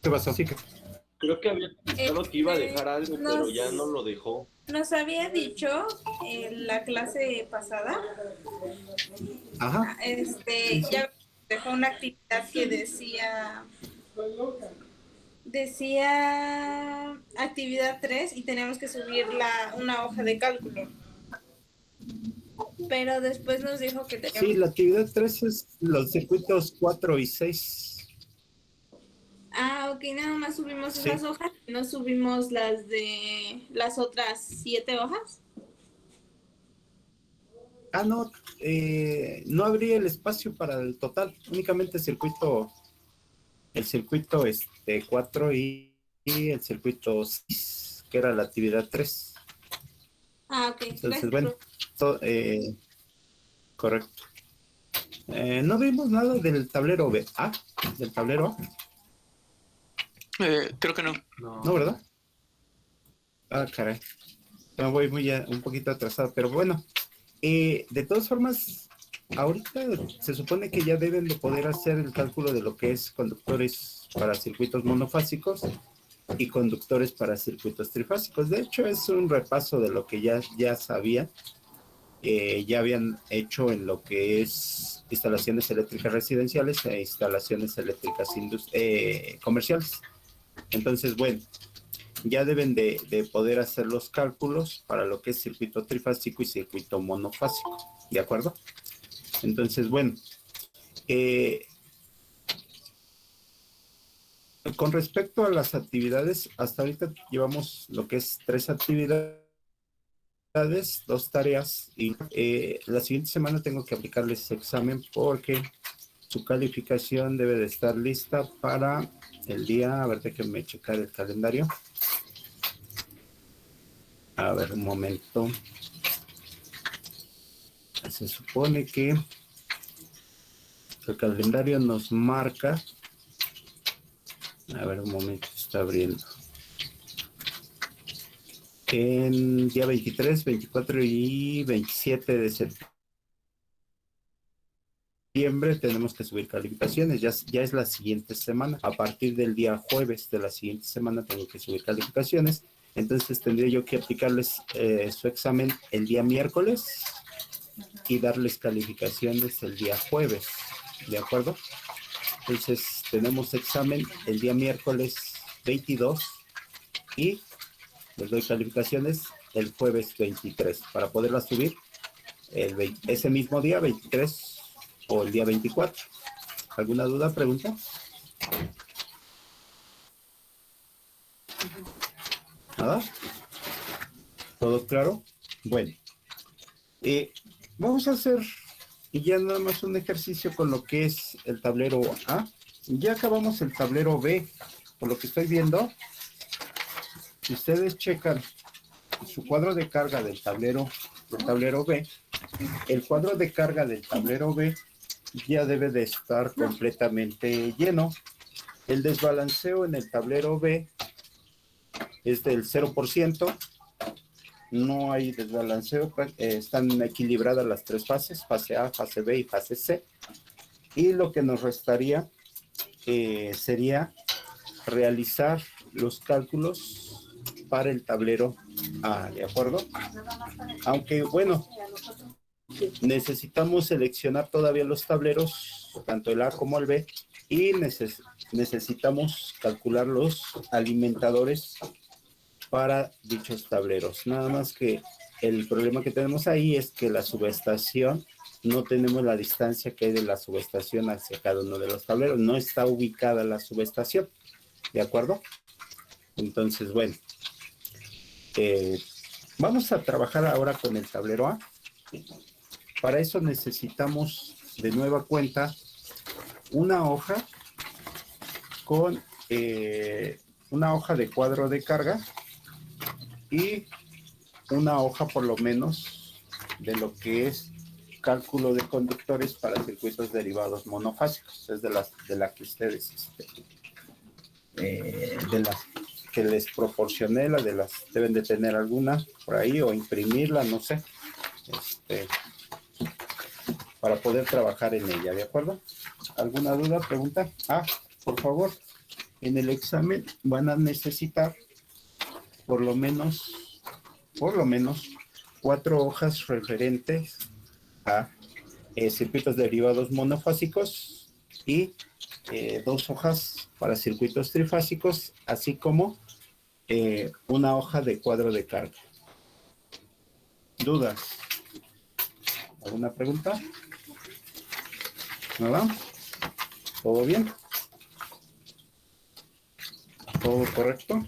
¿Qué pasó? Sí, Creo que había comentado que iba a dejar algo, pero Nos, ya no lo dejó. nos había dicho en la clase pasada, ajá, sí, sí. ya dejó una actividad que decía actividad 3 y teníamos que subir una hoja de cálculo. Pero después nos dijo que Sí, teníamos... la actividad 3 es los circuitos 4 y 6. Ah, ok, nada más subimos esas Sí. hojas, no subimos las de las otras 7 hojas. Ah, no, no habría el espacio para el total, únicamente el circuito 4 y el circuito 6, que era la actividad 3. Ah, ok, Entonces, gracias. bueno, correcto. No vimos nada del tablero B. Ah, del tablero A. Creo que no. No, ¿verdad? Ah, caray. Me voy un poquito atrasado, pero bueno. De todas formas, ahorita se supone que ya deben de poder hacer el cálculo de lo que es conductores para circuitos monofásicos y conductores para circuitos trifásicos. De hecho, es un repaso de lo que ya sabían. Ya habían hecho en lo que es instalaciones eléctricas residenciales e instalaciones eléctricas comerciales. Entonces, bueno, ya deben de poder hacer los cálculos para lo que es circuito trifásico y circuito monofásico, ¿de acuerdo? Entonces, bueno, eh, con respecto a las actividades, hasta ahorita llevamos lo que es 3 actividades, 2 tareas, y la siguiente semana tengo que aplicarles ese examen porque su calificación debe de estar lista para el día, a ver, déjenme checar el calendario. A ver, un momento. Se supone que el calendario nos marca. A ver, un momento, está abriendo. En día 23, 24 y 27 de septiembre tenemos que subir calificaciones. Ya es la siguiente semana. A partir del día jueves de la siguiente semana tengo que subir calificaciones. Entonces tendría yo que aplicarles su examen el día miércoles y darles calificaciones el día jueves, ¿de acuerdo? Entonces tenemos examen el día miércoles 22 y les doy calificaciones el jueves 23 para poderlas subir ese mismo día 23 o el día 24. ¿Alguna duda, pregunta? ¿Nada? ¿Todo claro? Bueno, vamos a hacer ya nada más un ejercicio con lo que es el tablero A. Ya acabamos el tablero B. Por lo que estoy viendo, si ustedes checan su cuadro de carga del tablero B, el cuadro de carga del tablero B ya debe de estar completamente lleno. El desbalanceo en el tablero B es del 0%. No hay desbalanceo, están equilibradas las 3 fases, fase A, fase B y fase C. Y lo que nos restaría sería realizar los cálculos para el tablero A, ¿de acuerdo? Aunque, bueno, necesitamos seleccionar todavía los tableros, tanto el A como el B, y necesitamos calcular los alimentadores para dichos tableros. Nada más que el problema que tenemos ahí es que la subestación, no tenemos la distancia que hay de la subestación hacia cada uno de los tableros, no está ubicada la subestación, ¿de acuerdo? Entonces, bueno, vamos a trabajar ahora con el tablero A. Para eso necesitamos de nueva cuenta una hoja con una hoja de cuadro de carga y una hoja por lo menos de lo que es cálculo de conductores para circuitos derivados monofásicos. Es de la que ustedes, de las que les proporcioné, la de las deben de tener alguna por ahí o imprimirla, no sé, para poder trabajar en ella, ¿de acuerdo? ¿Alguna duda, pregunta? Ah, por favor. En el examen van a necesitar por lo menos 4 hojas referentes a circuitos derivados monofásicos y 2 hojas para circuitos trifásicos, así como una hoja de cuadro de carga. ¿Dudas? ¿Alguna pregunta? ¿Nada? ¿Todo bien? ¿Todo correcto?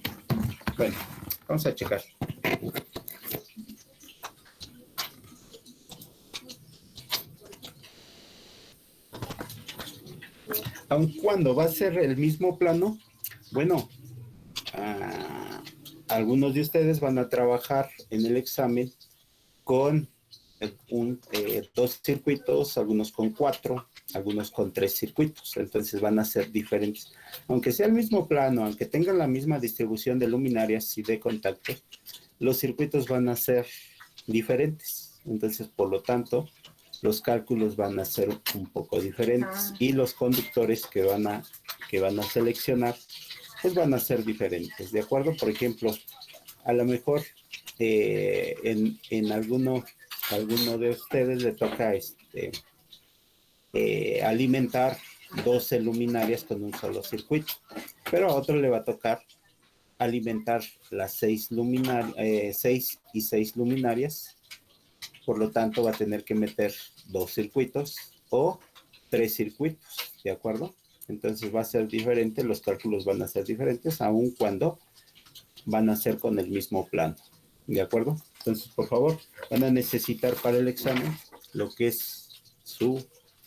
Bueno, vamos a checar. Aun cuando va a ser el mismo plano, bueno, algunos de ustedes van a trabajar en el examen con 2 circuitos, algunos con 4, algunos con 3 circuitos, entonces van a ser diferentes. Aunque sea el mismo plano, aunque tengan la misma distribución de luminarias y de contacto, los circuitos van a ser diferentes. Entonces, por lo tanto, los cálculos van a ser un poco diferentes y los conductores que van a seleccionar, pues van a ser diferentes, ¿de acuerdo? Por ejemplo, a lo mejor en alguno de ustedes le toca alimentar 12 luminarias con un solo circuito, pero a otro le va a tocar alimentar las 6 y 6 luminarias, por lo tanto va a tener que meter 2 circuitos o 3 circuitos, ¿de acuerdo? Entonces va a ser diferente, los cálculos van a ser diferentes, aun cuando van a ser con el mismo plano, ¿de acuerdo? Entonces, por favor, van a necesitar para el examen lo que es su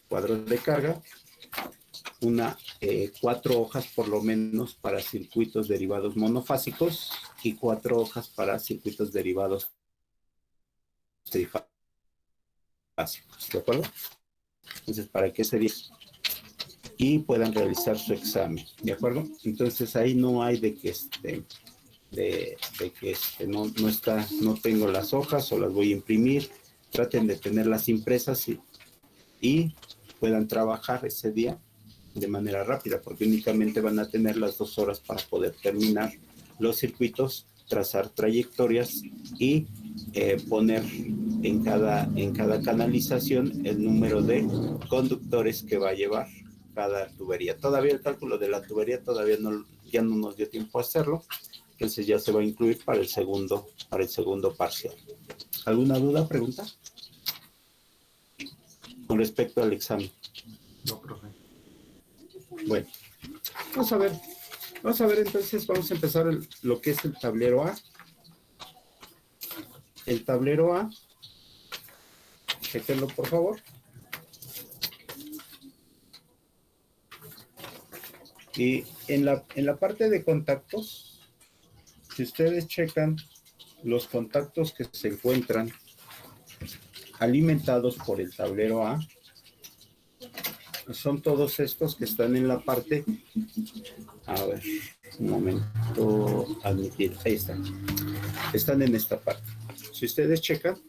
cuadro de carga, 4 hojas por lo menos para circuitos derivados monofásicos y 4 hojas para circuitos derivados trifásicos, ¿de acuerdo? Entonces, para que se diga y puedan realizar su examen, ¿de acuerdo? Entonces, ahí no hay de que no tengo las hojas o las voy a imprimir. Traten de tenerlas impresas y puedan trabajar ese día de manera rápida, porque únicamente van a tener las 2 horas para poder terminar los circuitos, trazar trayectorias y poner en cada canalización el número de conductores que va a llevar cada tubería. Todavía el cálculo de la tubería ya no nos dio tiempo a hacerlo, entonces ya se va a incluir para el segundo parcial. ¿Alguna duda, pregunta? Con respecto al examen. No, profe. Bueno, vamos a ver entonces, vamos a empezar lo que es el tablero A. El tablero A, chequenlo por favor. Y en la parte de contactos, si ustedes checan los contactos que se encuentran alimentados por el tablero A, son todos estos que están en la parte, a ver, un momento, admitir, ahí están en esta parte. Si ustedes checan,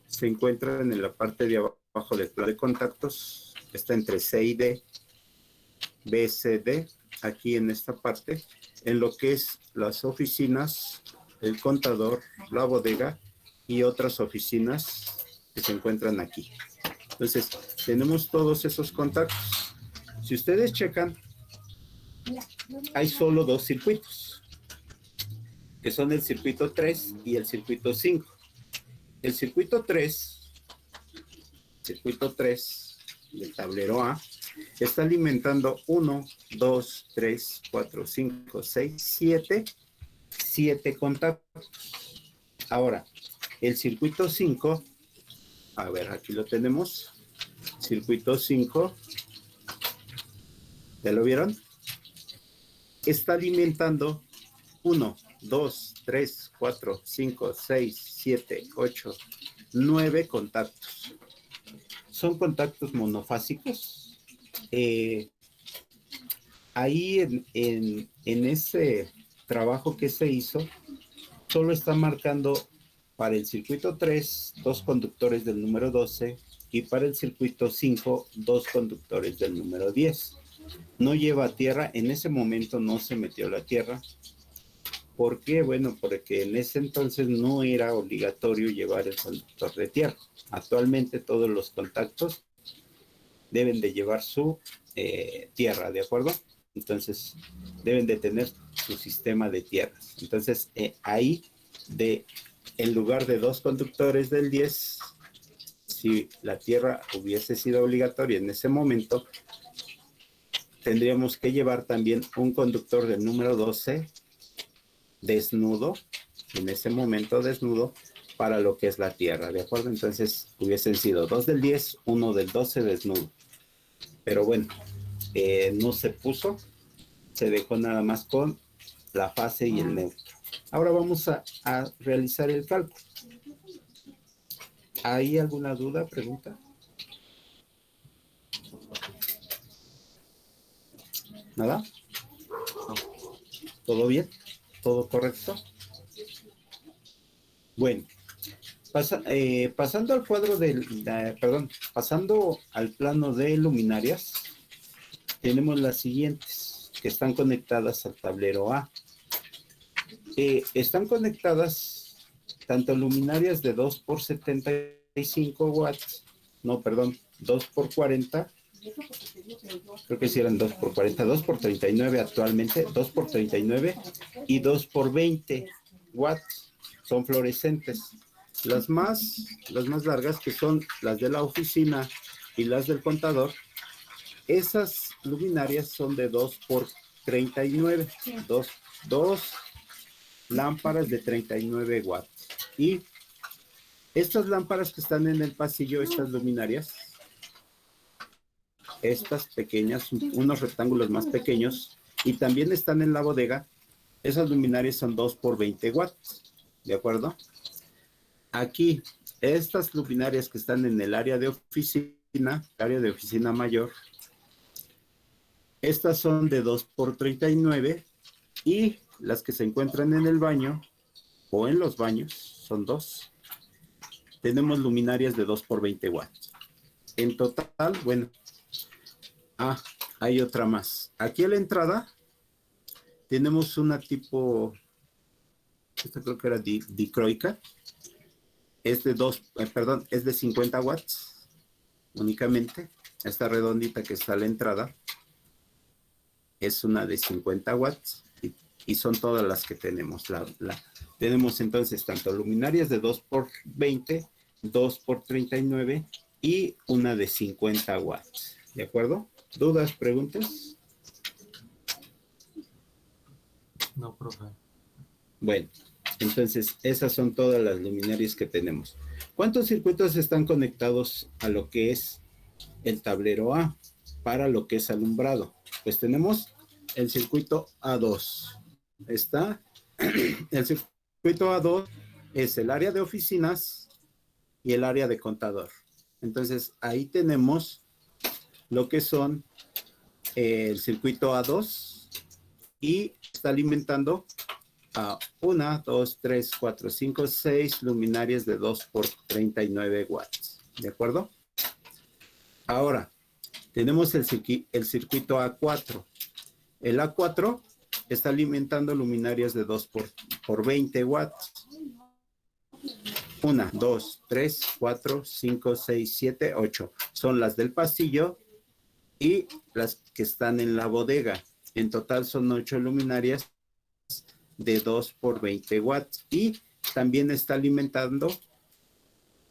se encuentran en la parte de abajo del plano de contactos, está entre C y D, B, C, D, aquí en esta parte, en lo que es las oficinas, el contador, la bodega y otras oficinas que se encuentran aquí. Entonces, tenemos todos esos contactos. Si ustedes checan, hay solo 2 circuitos, que son el circuito 3 y el circuito 5. El circuito 3 del tablero A, está alimentando 1, 2, 3, 4, 5, 6, 7 contactos. Ahora, el circuito 5, a ver, aquí lo tenemos, circuito 5, ¿ya lo vieron? Está alimentando 1, 2, 3, 4, 5, 6, 7, 8, 9 contactos. Son contactos monofásicos. Ahí en ese trabajo que se hizo, solo está marcando para el circuito 3, 2 conductores del número 12 y para el circuito 5, 2 conductores del número 10. no lleva tierra. En ese momento no se metió la tierra. ¿Por qué? Bueno, porque en ese entonces no era obligatorio llevar el conductor de tierra. Actualmente todos los contactos deben de llevar su tierra, ¿de acuerdo? Entonces deben de tener su sistema de tierras. Entonces ahí, en lugar de 2 conductores del 10, si la tierra hubiese sido obligatoria en ese momento, tendríamos que llevar también un conductor del número 12 desnudo, en ese momento desnudo, para lo que es la tierra, ¿de acuerdo? Entonces hubiesen sido 2 del 10, 1 del 12 desnudo. Pero bueno, no se puso, se dejó nada más con la fase y el neutro. Ahora vamos a realizar el cálculo. ¿Hay alguna duda, pregunta? ¿Nada? ¿Todo bien? ¿Todo correcto? Bueno, pasando al cuadro pasando al plano de luminarias, tenemos las siguientes que están conectadas al tablero A. Están conectadas tanto luminarias de 2 por 75 watts, no, perdón, 2 por 40, creo que sí eran 2 por 40, 2 por 39 actualmente, 2 por 39 y 2 por 20 watts, son fluorescentes. Las más largas, que son las de la oficina y las del contador, esas luminarias son de 2 por 39, dos lámparas de 39 watts. Y estas lámparas que están en el pasillo, estas luminarias, estas pequeñas, unos rectángulos más pequeños, y también están en la bodega, esas luminarias son 2 por 20 watts, ¿de acuerdo? Aquí, estas luminarias que están en el área de oficina mayor, estas son de 2 por 39, y las que se encuentran en el baño o en los baños son 2. Tenemos luminarias de 2 por 20 watts. En total, bueno, hay otra más. Aquí a la entrada tenemos una tipo, esta creo que era dicroica. Es de es de 50 watts únicamente. Esta redondita que está a la entrada es una de 50 watts y son todas las que tenemos. Tenemos entonces tanto luminarias de 2 por 20, 2 por 39 y una de 50 watts. ¿De acuerdo? ¿Dudas, preguntas? No, profe. Bueno, entonces esas son todas las luminarias que tenemos. ¿Cuántos circuitos están conectados a lo que es el tablero A para lo que es alumbrado? Pues tenemos el circuito A2. Está el circuito A2 es el área de oficinas y el área de contador. Entonces ahí tenemos lo que son el circuito A2 y está alimentando a 1, 2, 3, 4, 5, 6 luminarias de 2 por 39 watts. ¿De acuerdo? Ahora, tenemos el circuito A4. El A4 está alimentando luminarias de 2 por 20 watts. 1, 2, 3, 4, 5, 6, 7, 8. Son las del pasillo y las que están en la bodega. En total son 8 luminarias de 2 por 20 watts. Y también está alimentando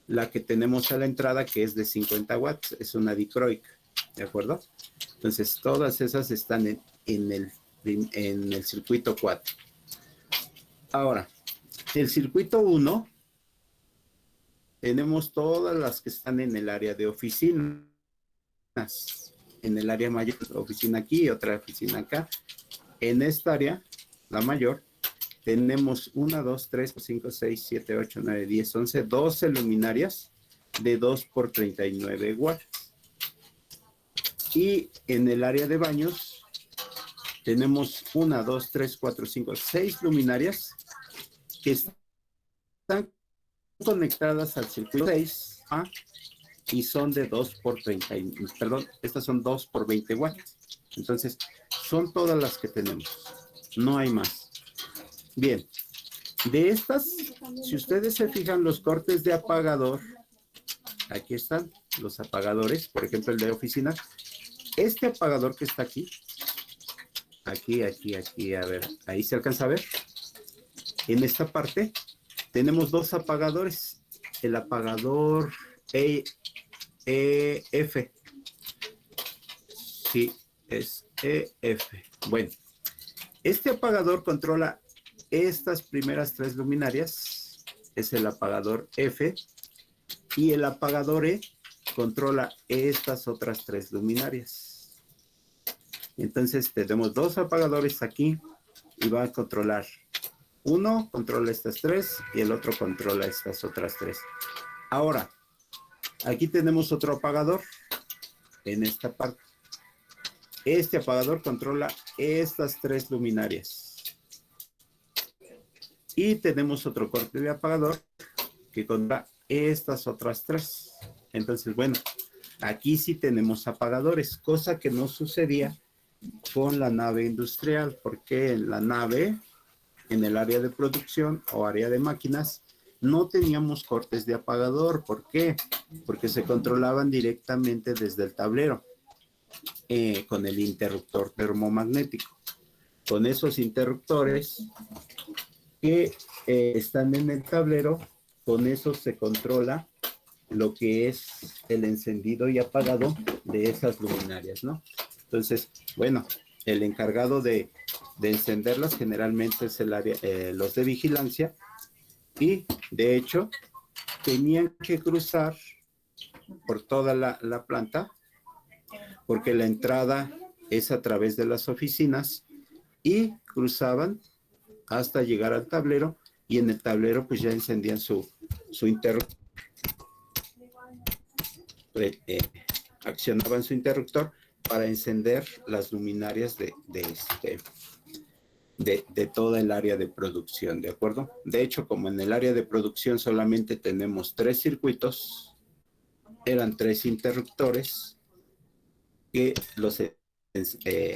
la que tenemos a la entrada, que es de 50 watts. Es una dicroica. ¿De acuerdo? Entonces, todas esas están en el circuito 4. Ahora, el circuito 1, tenemos todas las que están en el área de oficinas. En el área mayor, oficina aquí y otra oficina acá. En esta área, la mayor, tenemos 1, 2, 3, 5, 6, 7, 8, 9, 10, 11, 12 luminarias de 2 por 39 watts. Y en el área de baños tenemos 1, 2, 3, 4, 5, 6 luminarias que están conectadas al circuito 6A y son de 2 por 30, perdón, estas son 2 por 20 watts. Entonces, son todas las que tenemos. No hay más. Bien. De estas, si ustedes se fijan, los cortes de apagador, aquí están los apagadores, por ejemplo, el de oficina. Este apagador que está aquí, a ver, ahí se alcanza a ver. En esta parte tenemos dos apagadores. El apagador EF. Sí, es EF. Bueno, este apagador controla estas primeras tres luminarias. Es el apagador F. Y el apagador E controla estas otras tres luminarias. Entonces tenemos dos apagadores aquí y va a controlar. Uno controla estas tres y el otro controla estas otras tres. Ahora, aquí tenemos otro apagador en esta parte. Este apagador controla estas tres luminarias. Y tenemos otro corte de apagador que controla estas otras tres. Entonces, bueno, aquí sí tenemos apagadores, cosa que no sucedía con la nave industrial, porque en la nave, en el área de producción o área de máquinas, no teníamos cortes de apagador. ¿Por qué? Porque se controlaban directamente desde el tablero, con el interruptor termomagnético. Con esos interruptores que están en el tablero, con eso se controla lo que es el encendido y apagado de esas luminarias, ¿no? Entonces, bueno, el encargado de encenderlas generalmente es el área, los de vigilancia, y de hecho tenían que cruzar por toda la planta, porque la entrada es a través de las oficinas, y cruzaban hasta llegar al tablero, y en el tablero pues ya encendían su interruptor, accionaban su interruptor para encender las luminarias de toda el área de producción, ¿de acuerdo? De hecho, como en el área de producción solamente tenemos 3 circuitos, eran 3 interruptores que los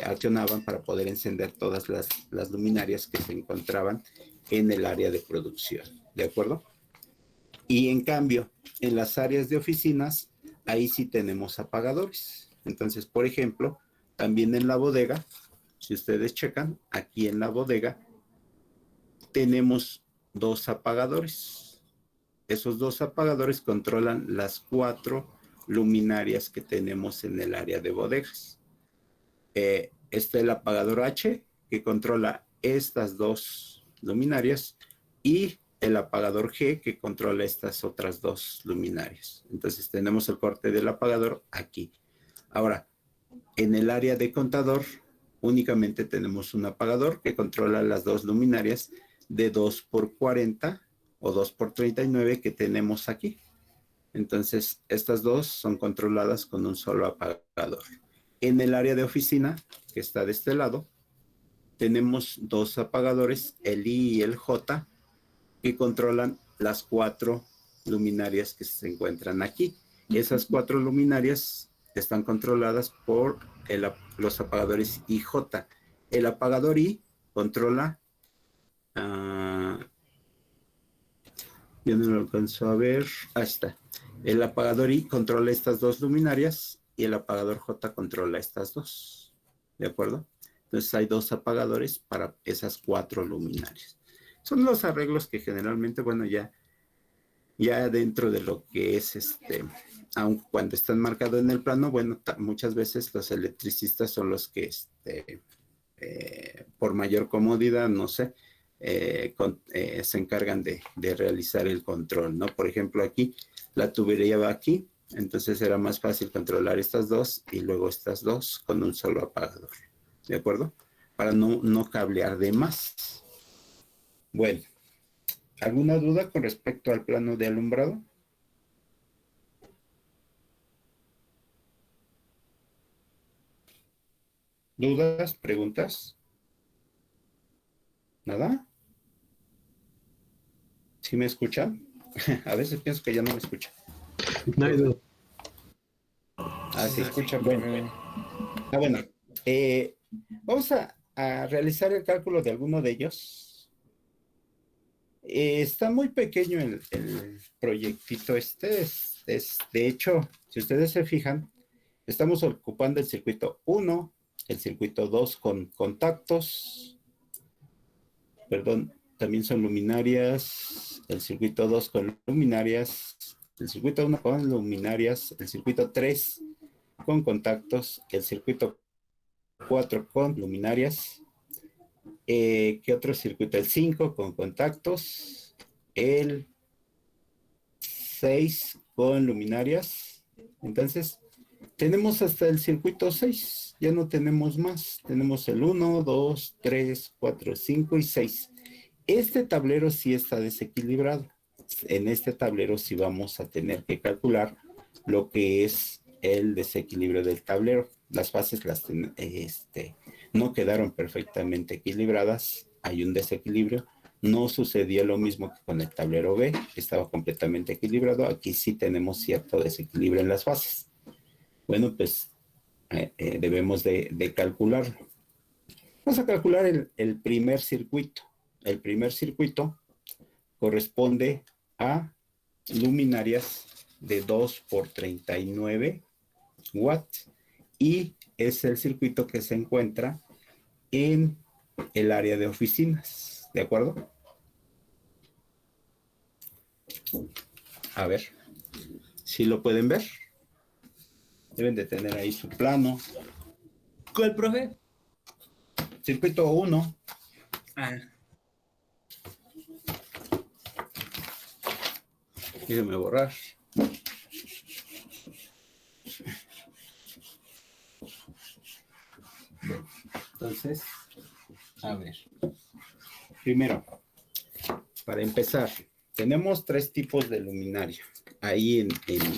accionaban para poder encender todas las luminarias que se encontraban en el área de producción, ¿de acuerdo? Y en cambio, en las áreas de oficinas, ahí sí tenemos apagadores. Entonces, por ejemplo, también en la bodega, si ustedes checan, aquí en la bodega tenemos 2 apagadores. Esos 2 apagadores controlan las 4 luminarias que tenemos en el área de bodegas. Está el apagador H, que controla estas 2 luminarias, y el apagador G, que controla estas otras 2 luminarias. Entonces tenemos el corte del apagador aquí. Ahora, en el área de contador únicamente tenemos un apagador que controla las 2 luminarias de 2x40 o 2x39 que tenemos aquí. Entonces estas 2 son controladas con un solo apagador. En el área de oficina, que está de este lado, tenemos 2 apagadores, el I y el J, que controlan las 4 luminarias que se encuentran aquí. Esas 4 luminarias están controladas por los apagadores IJ. El apagador I controla, yo no lo alcanzo a ver, ahí está. El apagador I controla estas 2 luminarias y el apagador J controla estas 2, ¿de acuerdo? Entonces hay 2 apagadores para esas 4 luminarias. Son los arreglos que generalmente, bueno, ya dentro de lo que es aun cuando están marcados en el plano, bueno, muchas veces los electricistas son los que por mayor comodidad, no sé, se encargan de realizar el control, ¿no? Por ejemplo, aquí la tubería va aquí, entonces era más fácil controlar estas 2 y luego estas 2 con un solo apagador, ¿de acuerdo? Para no cablear de más. Bueno, ¿alguna duda con respecto al plano de alumbrado? ¿Dudas? ¿Preguntas? ¿Nada? ¿Sí me escuchan? A veces pienso que ya no me escuchan. No hay duda. Ah, sí escuchan. Bueno. Ah, bueno. Vamos a realizar el cálculo de alguno de ellos. Está muy pequeño el proyectito este. De hecho, si ustedes se fijan, estamos ocupando el circuito 1, el circuito 2 con contactos. Perdón, también son luminarias. El circuito 2 con luminarias. El circuito 1 con luminarias. El circuito 3 con contactos. El circuito 4 con luminarias. ¿Qué otro circuito? El 5 con contactos. El 6 con luminarias. Entonces, tenemos hasta el circuito 6. Ya no tenemos más. Tenemos el 1, 2, 3, 4, 5 y 6. Este tablero sí está desequilibrado. En este tablero sí vamos a tener que calcular lo que es el desequilibrio del tablero. Las fases no quedaron perfectamente equilibradas. Hay un desequilibrio. No sucedió lo mismo que con el tablero B, que estaba completamente equilibrado. Aquí sí tenemos cierto desequilibrio en las fases. Bueno, pues debemos de calcularlo. Vamos a calcular el primer circuito. El primer circuito corresponde a luminarias de 2 por 39 watts y es el circuito que se encuentra en el área de oficinas. ¿De acuerdo? A ver si lo pueden ver. Deben de tener ahí su plano. ¿Cuál, profe? Circuito 1. Ah, Déjenme borrar. Entonces, a ver. Primero, para empezar, tenemos 3 tipos de luminaria. Ahí en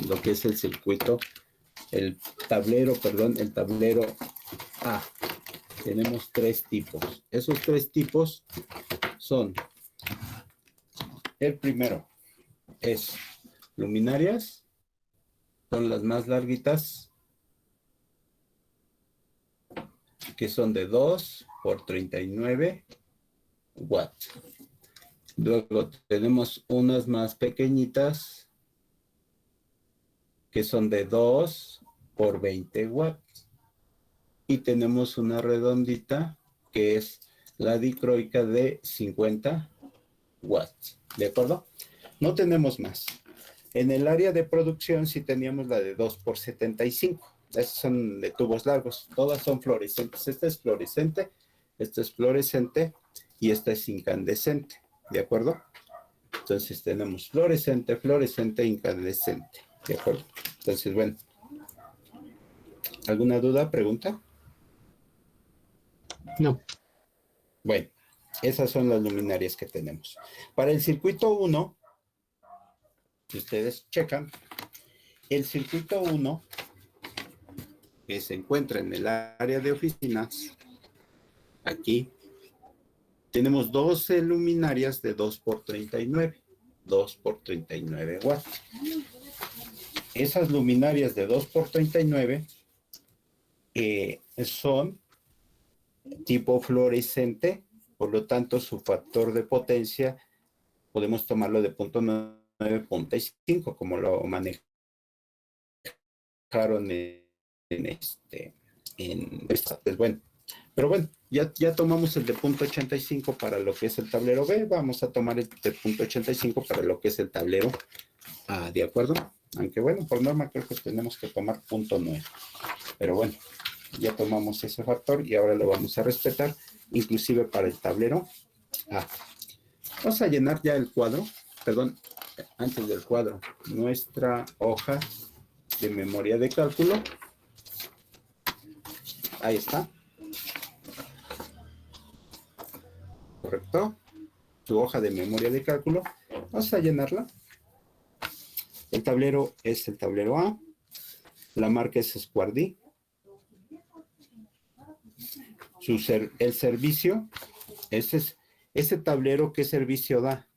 lo que es el circuito, el tablero A. Tenemos 3 tipos. Esos 3 tipos son, el primero es luminarias, son las más larguitas, que son de 2 por 39 watts. Luego tenemos unas más pequeñitas, que son de 2 por 20 watts. Y tenemos una redondita, que es la dicroica de 50 watts. ¿De acuerdo? No tenemos más. En el área de producción sí teníamos la de 2 por 75. Esas son de tubos largos. Todas son fluorescentes. Esta es fluorescente, esta es fluorescente y esta es incandescente. ¿De acuerdo? Entonces tenemos fluorescente, fluorescente, incandescente. ¿De acuerdo? Entonces, bueno. ¿Alguna duda, pregunta? No. Bueno, esas son las luminarias que tenemos. Para el circuito 1, si ustedes checan, el circuito 1, que se encuentra en el área de oficinas, aquí, tenemos 12 luminarias de 2 por 39. 2 por 39 watts. Esas luminarias de 2 por 39 son tipo fluorescente, por lo tanto su factor de potencia podemos tomarlo de 0.9.5 como lo manejaron bueno. Pero bueno, ya tomamos el de 0.85 para lo que es el tablero B, vamos a tomar el de 0.85 para lo que es el tablero A, ¿de acuerdo? Aunque bueno, por norma creo que tenemos que tomar 0.9, pero bueno, ya tomamos ese factor y ahora lo vamos a respetar, inclusive para el tablero A. Vamos a llenar ya el cuadro, perdón, antes del cuadro, nuestra hoja de memoria de cálculo. Ahí está. Correcto. Tu hoja de memoria de cálculo. Vamos a llenarla. El tablero es el tablero A. La marca es Squardi. El servicio, ese tablero, ¿qué servicio da?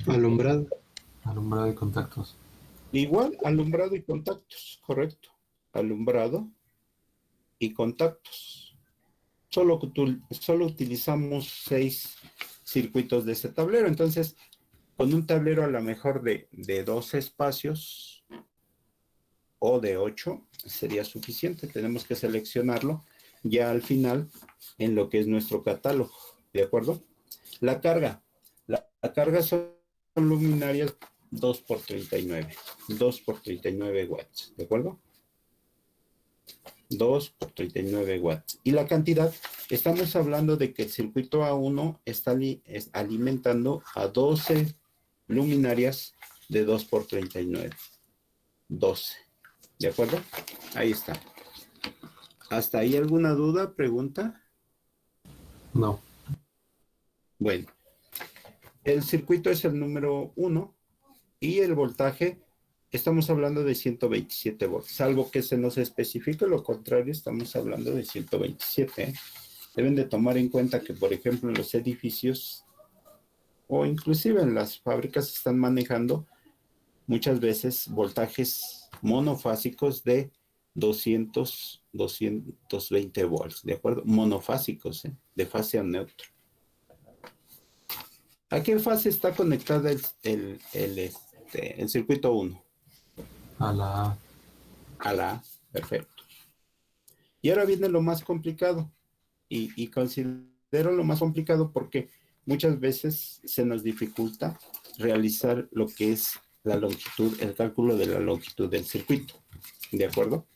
Alumbrado. Alumbrado y contactos. Igual, alumbrado y contactos, correcto. Alumbrado y contactos. Solo utilizamos 6 circuitos de ese tablero. Entonces, con un tablero a lo mejor de 12 espacios o de 8 sería suficiente. Tenemos que seleccionarlo ya al final en lo que es nuestro catálogo. ¿De acuerdo? La carga. La carga son luminarias 2x39. 2x39 watts. ¿De acuerdo? 2x39 watts. Y la cantidad, estamos hablando de que el circuito A1 está alimentando a 12 luminarias de 2x39. 12. ¿De acuerdo? Ahí está. ¿Hasta ahí alguna duda, pregunta? No. Bueno, el circuito es el número 1 y el voltaje, estamos hablando de 127 volts, salvo que se nos especifique lo contrario, estamos hablando de 127. ¿Eh? Deben de tomar en cuenta que, por ejemplo, en los edificios o inclusive en las fábricas están manejando muchas veces voltajes monofásicos de 220 volts, ¿de acuerdo? Monofásicos, de fase a neutro. ¿A qué fase está conectada el circuito 1? A la A. A la A, perfecto. Y ahora viene lo más complicado. Y considero lo más complicado porque muchas veces se nos dificulta realizar lo que es la longitud, el cálculo de la longitud del circuito. ¿De acuerdo?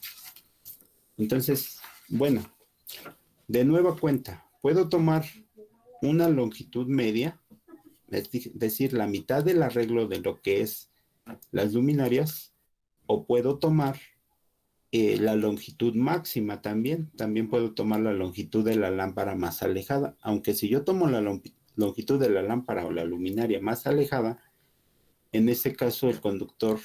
Entonces, bueno, de nueva cuenta, puedo tomar una longitud media, es decir, la mitad del arreglo de lo que es las luminarias, o puedo tomar la longitud máxima también. También puedo tomar la longitud de la lámpara más alejada, aunque si yo tomo la longitud de la lámpara o la luminaria más alejada, en ese caso el conductor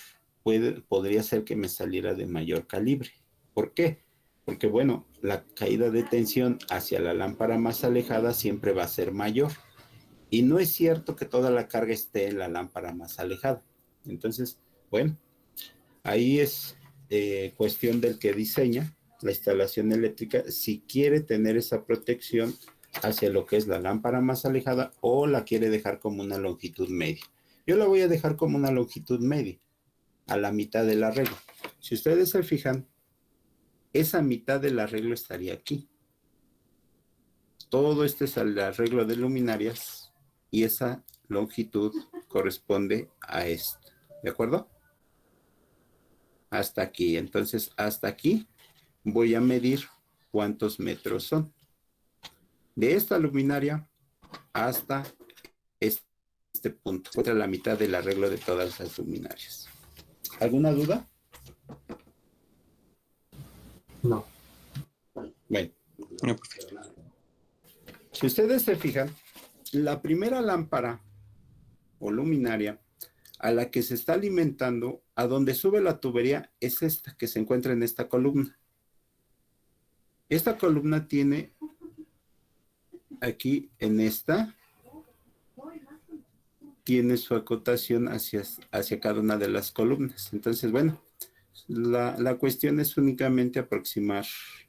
podría ser que me saliera de mayor calibre. ¿Por qué? Porque, bueno, la caída de tensión hacia la lámpara más alejada siempre va a ser mayor. Y no es cierto que toda la carga esté en la lámpara más alejada. Entonces, bueno, ahí es cuestión del que diseña la instalación eléctrica, si quiere tener esa protección hacia lo que es la lámpara más alejada o la quiere dejar como una longitud media. Yo la voy a dejar como una longitud media, a la mitad del arreglo. Si ustedes se fijan, esa mitad del arreglo estaría aquí. Todo este es el arreglo de luminarias y esa longitud corresponde a esto. ¿De acuerdo? Hasta aquí. Entonces, hasta aquí voy a medir cuántos metros son. De esta luminaria hasta este punto. Otra la mitad del arreglo de todas las luminarias. ¿Alguna duda? No. Bueno. No, perfecto. Si ustedes se fijan, la primera lámpara o luminaria a la que se está alimentando, a donde sube la tubería, es esta que se encuentra en esta columna. Esta columna tiene aquí en esta, tiene su acotación hacia cada una de las columnas. Entonces, bueno, la cuestión es únicamente aproximar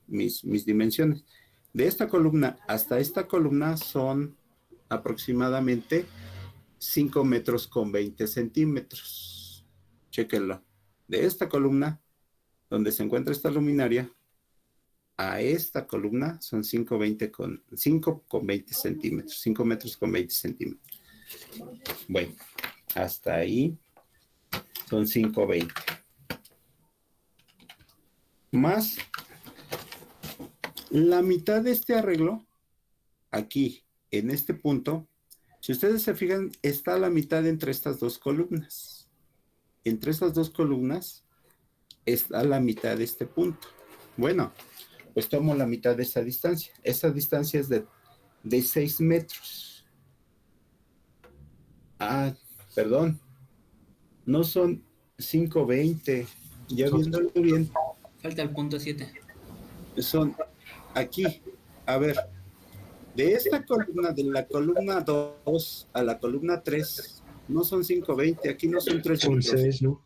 mis dimensiones. De esta columna hasta esta columna son aproximadamente 5 metros con 20 centímetros. Chéquenlo. De esta columna, donde se encuentra esta luminaria, a esta columna son 5 con 20 centímetros. 5 metros con 20 centímetros. Bueno, hasta ahí son 5,20. Más la mitad de este arreglo, aquí, en este punto, si ustedes se fijan, está la mitad entre estas dos columnas. Entre estas dos columnas está la mitad de este punto. Bueno, pues tomo la mitad de esa distancia. Esa distancia es de 6 metros. Ah, perdón. No son 5,20. Ya viéndolo bien. Falta el punto 7. Son aquí. A ver. De esta columna, de la columna 2 a la columna 3, no son 5,20, aquí no son 3 metros. Son 6, ¿no?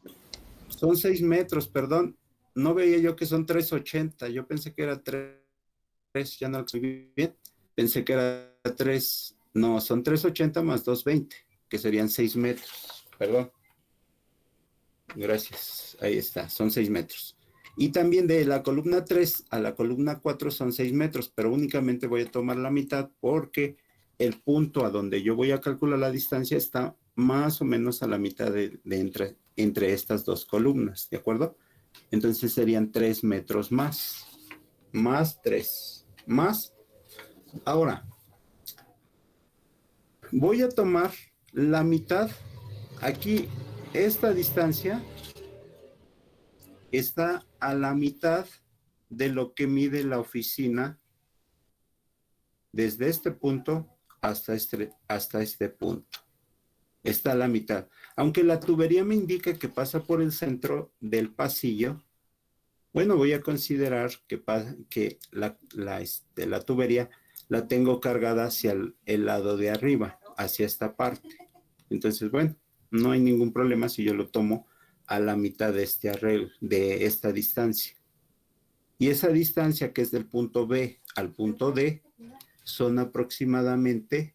Son 6 metros, perdón. no veía yo que son 380. Yo pensé que era 3, ya no lo escribí bien. Pensé que era 3, no, son 380 más 220, que serían 6 metros. Perdón. Gracias. Ahí está, son 6 metros. Y también de la columna 3 a la columna 4 son 6 metros, pero únicamente voy a tomar la mitad porque el punto a donde yo voy a calcular la distancia está más o menos a la mitad de entre estas dos columnas, ¿de acuerdo? Entonces serían 3 metros más 3, más. Ahora, voy a tomar la mitad. Aquí, esta distancia está a la mitad de lo que mide la oficina desde este punto hasta este punto. Está a la mitad. Aunque la tubería me indica que pasa por el centro del pasillo, bueno, voy a considerar que la tubería la tengo cargada hacia el lado de arriba, hacia esta parte. Entonces, bueno, no hay ningún problema si yo lo tomo a la mitad de este arreglo, de esta distancia. Y esa distancia que es del punto B al punto D son aproximadamente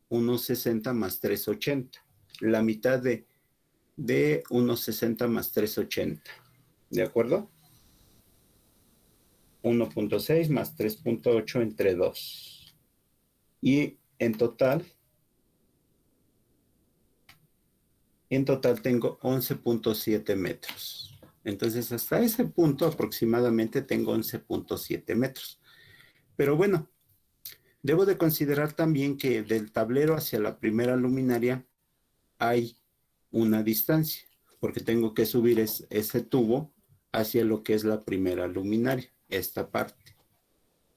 unos 60 más 380. La mitad de unos 60 más 380. ¿De acuerdo? 1.6 más 3.8 entre 2. Y en total tengo 11.7 metros. Entonces, hasta ese punto aproximadamente tengo 11.7 metros. Pero bueno, debo de considerar también que del tablero hacia la primera luminaria hay una distancia, porque tengo que subir ese tubo hacia lo que es la primera luminaria, esta parte.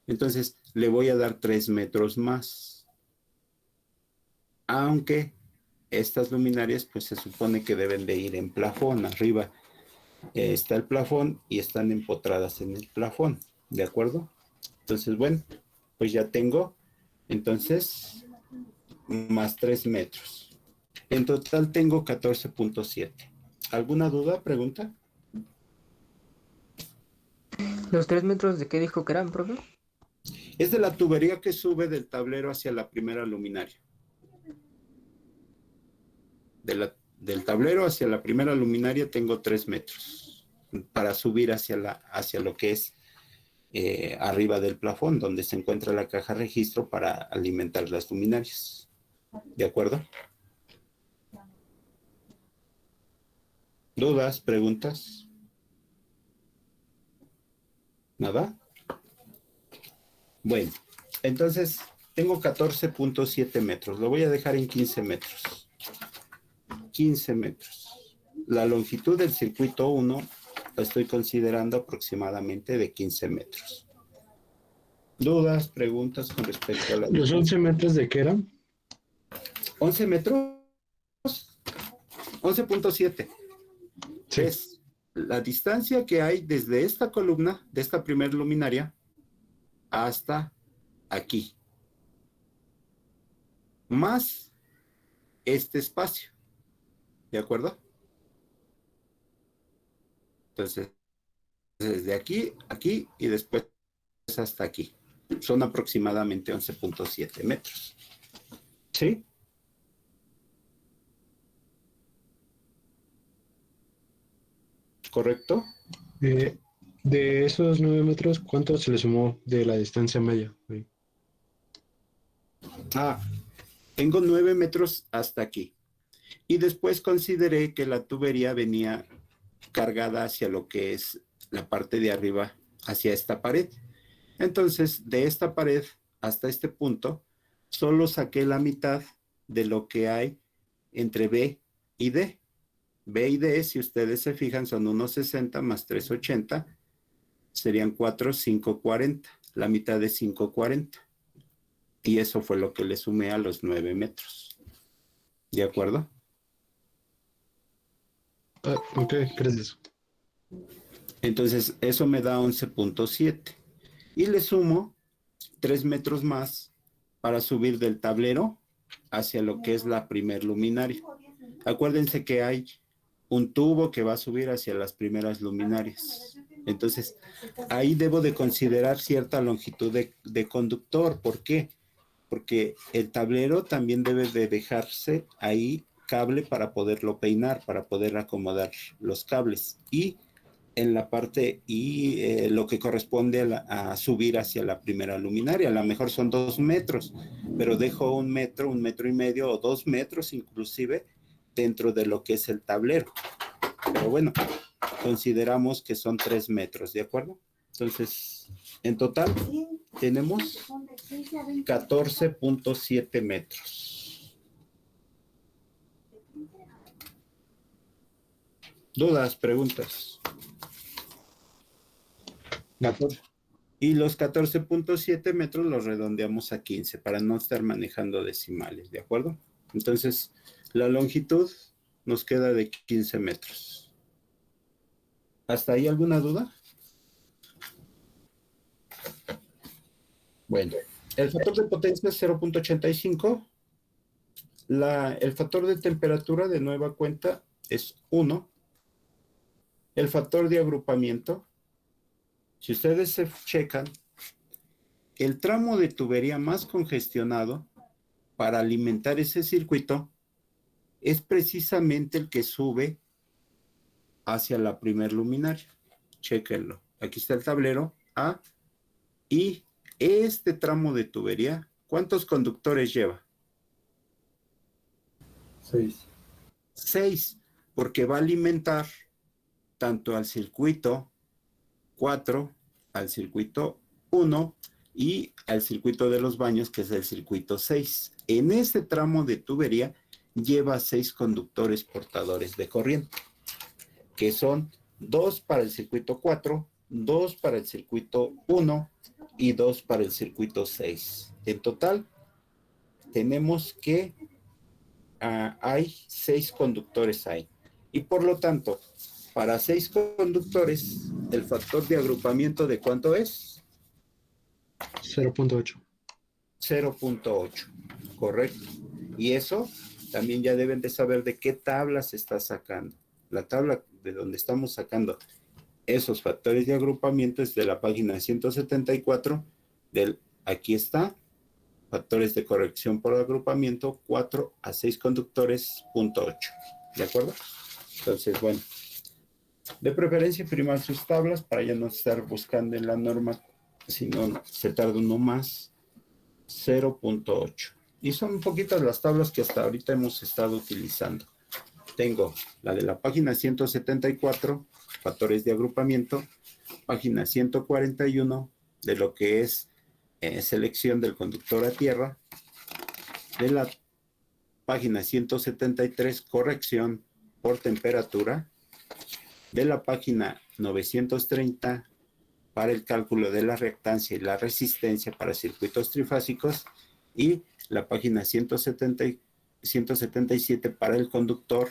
Entonces, le voy a dar 3 metros más. Aunque estas luminarias, pues se supone que deben de ir en plafón. Arriba está el plafón y están empotradas en el plafón, ¿de acuerdo? Entonces, bueno, pues ya tengo, entonces, más 3 metros. En total tengo 14.7. ¿Alguna duda, pregunta? ¿Los 3 metros de qué dijo que eran, profe? Es de la tubería que sube del tablero hacia la primera luminaria. Del tablero hacia la primera luminaria tengo 3 metros para subir hacia lo que es arriba del plafón, donde se encuentra la caja registro para alimentar las luminarias. ¿De acuerdo? ¿Dudas? ¿Preguntas? ¿Nada? Bueno, entonces tengo 14.7 metros. Lo voy a dejar en 15 metros. 15 metros. La longitud del circuito 1 la estoy considerando aproximadamente de 15 metros. ¿Dudas, preguntas con respecto a la... ¿Los 11 metros de qué eran? 11 metros, 11.7. Sí. Es la distancia que hay desde esta columna, de esta primera luminaria, hasta aquí. Más este espacio. ¿De acuerdo? Entonces, desde aquí, aquí y después hasta aquí. Son aproximadamente 11.7 metros. ¿Sí? ¿Correcto? De esos 9 metros, ¿cuánto se le sumó de la distancia media? Tengo 9 metros hasta aquí. Y después consideré que la tubería venía cargada hacia lo que es la parte de arriba, hacia esta pared. Entonces, de esta pared hasta este punto, solo saqué la mitad de lo que hay entre B y D. B y D, si ustedes se fijan, son unos 60 más 380, serían 4, 540, la mitad de 540. Y eso fue lo que le sumé a los 9 metros. ¿De acuerdo? Ok, gracias. Entonces, eso me da 11.7. Y le sumo 3 metros más para subir del tablero hacia lo que es la primer luminaria. Acuérdense que hay un tubo que va a subir hacia las primeras luminarias. Entonces, ahí debo de considerar cierta longitud de conductor. ¿Por qué? Porque el tablero también debe de dejarse ahí cable para poderlo peinar, para poder acomodar los cables. Y en la parte lo que corresponde a subir hacia la primera luminaria. A lo mejor son 2 metros, pero dejo 1 metro, 1,5 metros o 2 metros inclusive dentro de lo que es el tablero. Pero bueno, consideramos que son 3 metros, ¿de acuerdo? Entonces, en total tenemos 14.7 metros. ¿Dudas, preguntas? 14. Y los 14.7 metros los redondeamos a 15 para no estar manejando decimales, ¿de acuerdo? Entonces, la longitud nos queda de 15 metros. ¿Hasta ahí alguna duda? Bueno, el factor de potencia es 0.85. El factor de temperatura de nueva cuenta es 1. El factor de agrupamiento, si ustedes se checan, el tramo de tubería más congestionado para alimentar ese circuito es precisamente el que sube hacia la primer luminaria. Chéquenlo. Aquí está el tablero A y este tramo de tubería, ¿cuántos conductores lleva? 6, porque va a alimentar tanto al circuito 4, al circuito 1 y al circuito de los baños, que es el circuito 6. En este tramo de tubería lleva 6 conductores portadores de corriente, que son 2 para el circuito 4, 2 para el circuito 1 y 2 para el circuito 6. En total, tenemos que hay 6 conductores ahí. Y por lo tanto, para 6 conductores, el factor de agrupamiento ¿de cuánto es? 0.8. 0.8, correcto. Y eso también ya deben de saber de qué tabla se está sacando. La tabla de donde estamos sacando esos factores de agrupamiento es de la página 174 aquí está, factores de corrección por agrupamiento, 4 a 6 conductores, punto 8. ¿De acuerdo? Entonces, bueno, de preferencia imprimir sus tablas para ya no estar buscando en la norma, si no se tarda uno más. 0.8. Y son poquitas las tablas que hasta ahorita hemos estado utilizando. Tengo la de la página 174, factores de agrupamiento, página 141, de lo que es selección del conductor a tierra, de la página 173, corrección por temperatura, de la página 930, para el cálculo de la reactancia y la resistencia para circuitos trifásicos, y la página 177 para el conductor,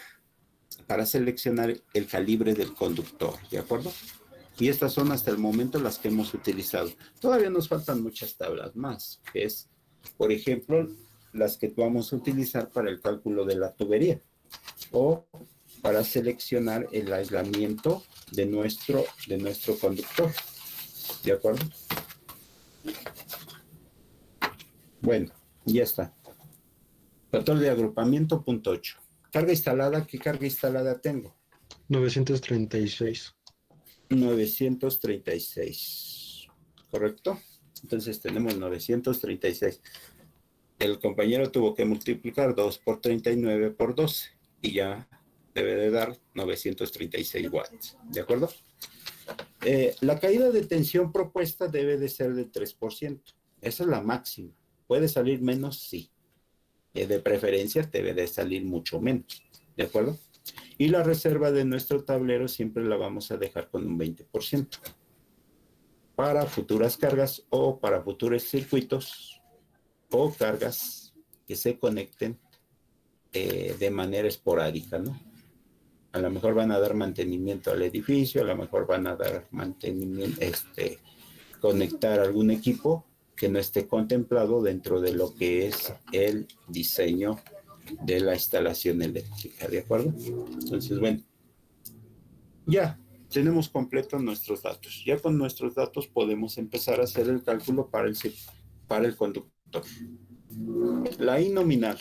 para seleccionar el calibre del conductor, ¿de acuerdo? Y estas son hasta el momento las que hemos utilizado. Todavía nos faltan muchas tablas más, que es, por ejemplo, las que vamos a utilizar para el cálculo de la tubería o para seleccionar el aislamiento de nuestro conductor. ¿De acuerdo? Bueno, ya está. Factor de agrupamiento, punto 8. Carga instalada, ¿qué carga instalada tengo? 936. 936. ¿Correcto? Entonces tenemos 936. El compañero tuvo que multiplicar 2 por 39 por 12 y ya debe de dar 936 watts. ¿De acuerdo? La caída de tensión propuesta debe de ser del 3%. Esa es la máxima. ¿Puede salir menos? Sí. De preferencia debe de salir mucho menos. ¿De acuerdo? Y la reserva de nuestro tablero siempre la vamos a dejar con un 20%. Para futuras cargas o para futuros circuitos o cargas que se conecten de manera esporádica, ¿no? A lo mejor van a dar mantenimiento al edificio, a lo mejor van a dar mantenimiento, conectar algún equipo que no esté contemplado dentro de lo que es el diseño de la instalación eléctrica, ¿de acuerdo? Entonces, bueno, ya tenemos completos nuestros datos. Ya con nuestros datos podemos empezar a hacer el cálculo para el conductor. La I nominal,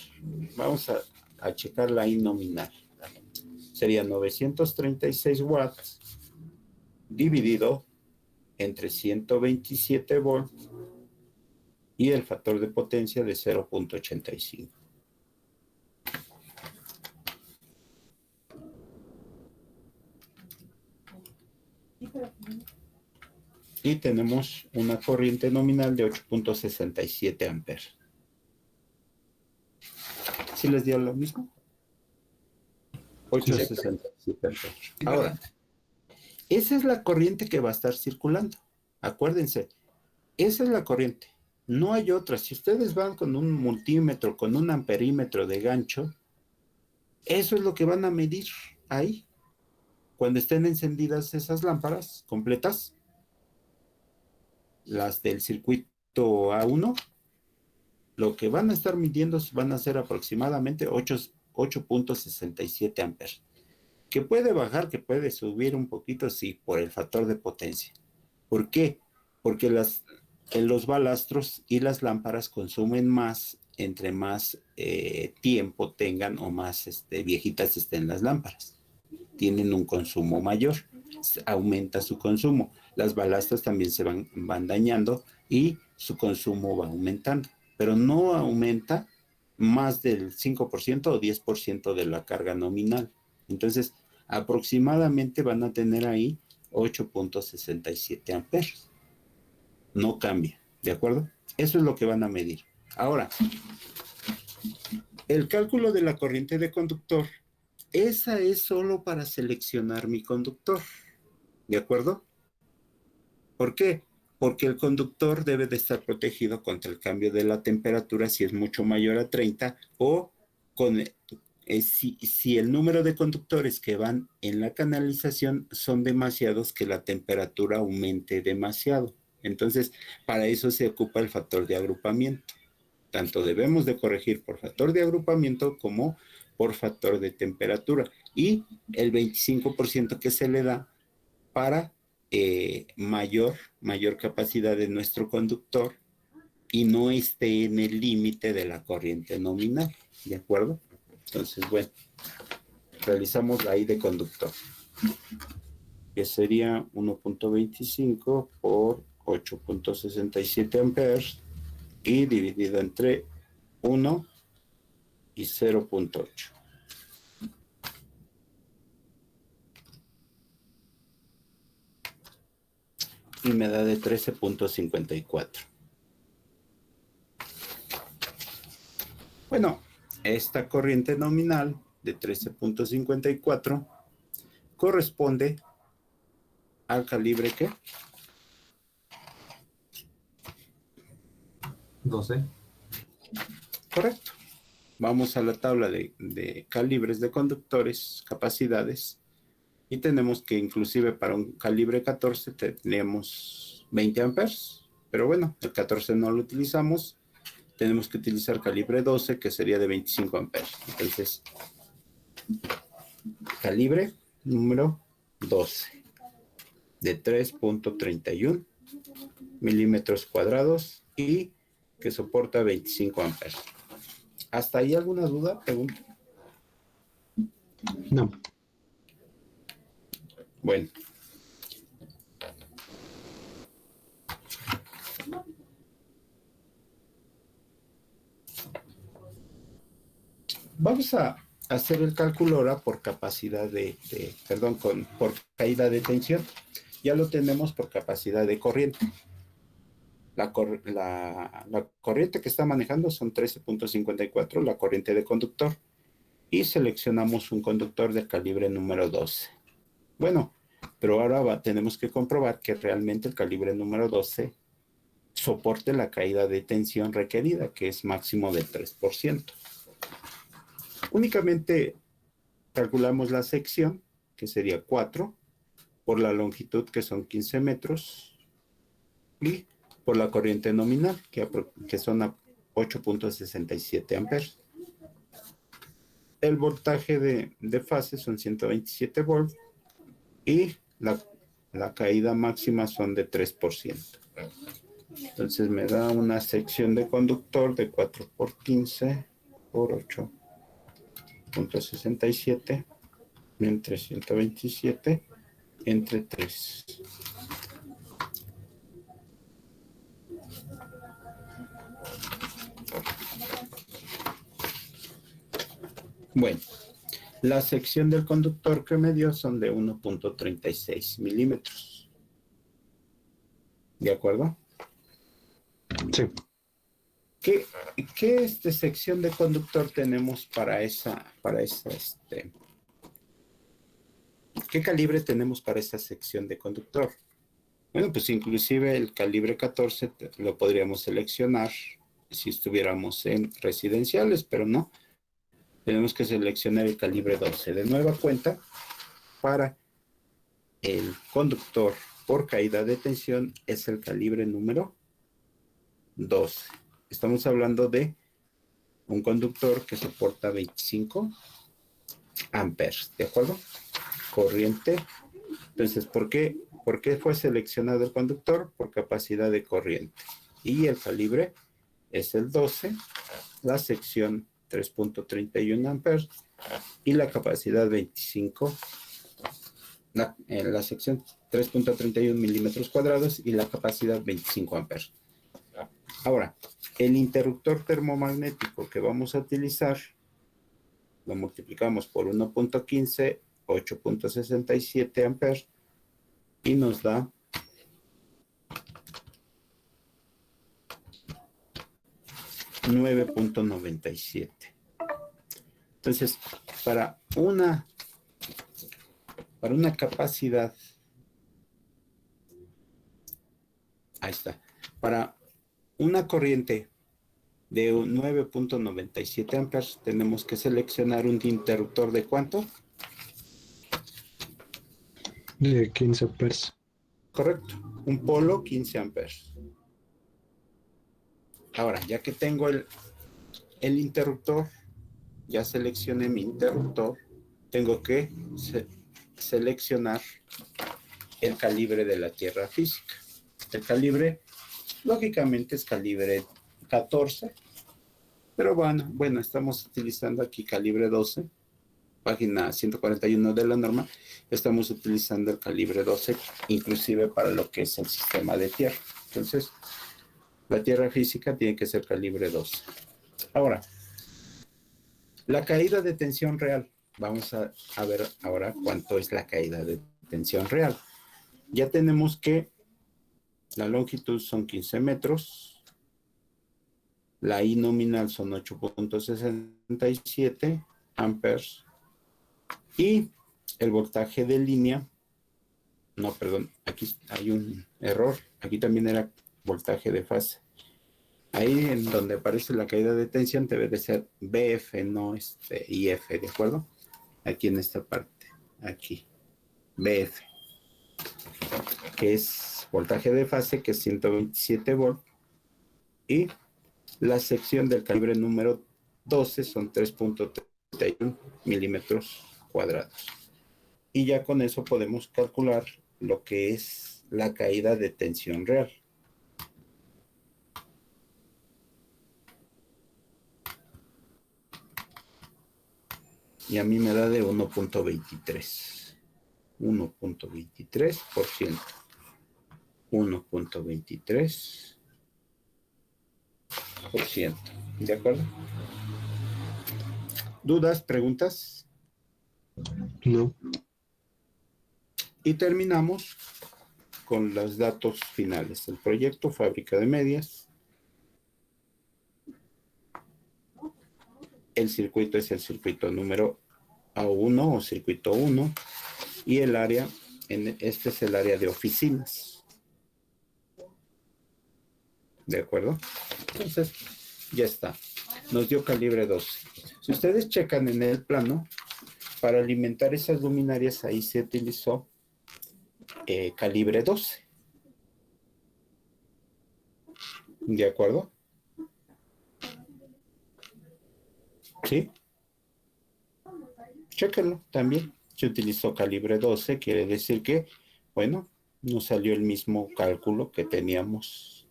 vamos a checar la I nominal. Sería 936 watts dividido entre 127 volts y el factor de potencia de 0.85. Y tenemos una corriente nominal de 8.67 amperes. ¿Sí les dio lo mismo? 8.67 amperes. Ahora, esa es la corriente que va a estar circulando. Acuérdense, esa es la corriente. No hay otra. Si ustedes van con un multímetro, con un amperímetro de gancho, eso es lo que van a medir ahí. Cuando estén encendidas esas lámparas completas, las del circuito A1, lo que van a estar midiendo van a ser aproximadamente 8.67 amperes. Que puede bajar, que puede subir un poquito, sí, por el factor de potencia. ¿Por qué? Porque los balastros y las lámparas consumen más entre más tiempo tengan o más viejitas estén las lámparas. Tienen un consumo mayor, aumenta su consumo. Las balastras también se van dañando y su consumo va aumentando, pero no aumenta más del 5% o 10% de la carga nominal. Entonces, aproximadamente van a tener ahí 8.67 amperes. No cambia, ¿de acuerdo? Eso es lo que van a medir. Ahora, el cálculo de la corriente de conductor, esa es solo para seleccionar mi conductor, ¿de acuerdo? ¿Por qué? Porque el conductor debe de estar protegido contra el cambio de la temperatura si es mucho mayor a 30 o si el número de conductores que van en la canalización son demasiados, que la temperatura aumente demasiado. Entonces, para eso se ocupa el factor de agrupamiento. Tanto debemos de corregir por factor de agrupamiento como por factor de temperatura. Y el 25% que se le da para mayor capacidad de nuestro conductor y no esté en el límite de la corriente nominal. ¿De acuerdo? Entonces, bueno, realizamos la I de conductor, que sería 1.25 por 8.67 amperes y dividido entre 1 y 0.8. Y me da de 13.54. Bueno, esta corriente nominal de 13.54 corresponde al calibre ¿qué? 12. Correcto. Vamos a la tabla de calibres de conductores, capacidades, y tenemos que inclusive para un calibre 14 tenemos 20 amperes, pero bueno, el 14 no lo utilizamos, tenemos que utilizar calibre 12, que sería de 25 amperes. Entonces, calibre número 12, de 3.31 milímetros cuadrados y que soporta 25 amperes. ¿Hasta ahí alguna duda? Pregunta. No. Bueno. Vamos a hacer el cálculo ahora por capacidad por caída de tensión. Ya lo tenemos por capacidad de corriente. La corriente que está manejando son 13.54, la corriente de conductor. Y seleccionamos un conductor de calibre número 12. Bueno, pero ahora tenemos que comprobar que realmente el calibre número 12 soporte la caída de tensión requerida, que es máximo del 3%. Únicamente calculamos la sección, que sería 4, por la longitud, que son 15 metros, y por la corriente nominal, que son 8.67 amperes. El voltaje de fase son 127 volts y la, la caída máxima son de 3%. Entonces me da una sección de conductor de 4 por 15 por 8.67 entre 127 entre 3. Bueno, la sección del conductor que me dio son de 1.36 milímetros. ¿De acuerdo? Sí. ¿Qué sección de conductor tenemos para esa, qué calibre tenemos para esa sección de conductor? Bueno, pues inclusive el calibre 14 lo podríamos seleccionar si estuviéramos en residenciales, pero no. Tenemos que seleccionar el calibre 12 de nueva cuenta para el conductor por caída de tensión es el calibre número 12. Estamos hablando de un conductor que soporta 25 amperes, ¿de acuerdo? Corriente. Entonces, ¿por qué fue seleccionado el conductor? Por capacidad de corriente. Y el calibre es el 12, la sección 3.31 amperes y la capacidad 25, la sección 3.31 milímetros cuadrados y la capacidad 25 amperes. Ahora, el interruptor termomagnético que vamos a utilizar lo multiplicamos por 1.15, 8.67 amperes y nos da 9.97. Entonces, para una capacidad, ahí está, para una corriente de 9.97 amperes, tenemos que seleccionar un interruptor de ¿cuánto? De 15 amperes. Correcto, un polo 15 amperes. Ahora, ya que tengo el interruptor, ya seleccioné mi interruptor, tengo que seleccionar el calibre de la tierra física. El calibre, lógicamente, es calibre 14, pero bueno, estamos utilizando aquí calibre 12, página 141 de la norma, estamos utilizando el calibre 12, inclusive para lo que es el sistema de tierra. Entonces, la tierra física tiene que ser calibre 12. Ahora, la caída de tensión real. Vamos a ver ahora cuánto es la caída de tensión real. Ya tenemos que la longitud son 15 metros, la I nominal son 8.67 amperes y el voltaje de línea, no, perdón, aquí hay un error, aquí también era voltaje de fase. Ahí en donde aparece la caída de tensión debe de ser BF, no IF, ¿de acuerdo? Aquí en esta parte, aquí, BF, que es voltaje de fase, que es 127 volts, y la sección del calibre número 12 son 3.31 milímetros cuadrados. Y ya con eso podemos calcular lo que es la caída de tensión real. Y a mí me da de 1.23. 1.23%. 1.23%. ¿De acuerdo? ¿Dudas? ¿Preguntas? No. Y terminamos con los datos finales. El proyecto fábrica de medias. El circuito es el circuito número A1 o circuito 1. Y el área, este es el área de oficinas. ¿De acuerdo? Entonces, ya está. Nos dio calibre 12. Si ustedes checan en el plano, para alimentar esas luminarias, ahí se utilizó calibre 12. ¿De acuerdo? ¿Sí? Chéquenlo también. Se utilizó calibre 12, quiere decir que Bueno, nos salió el mismo cálculo que teníamos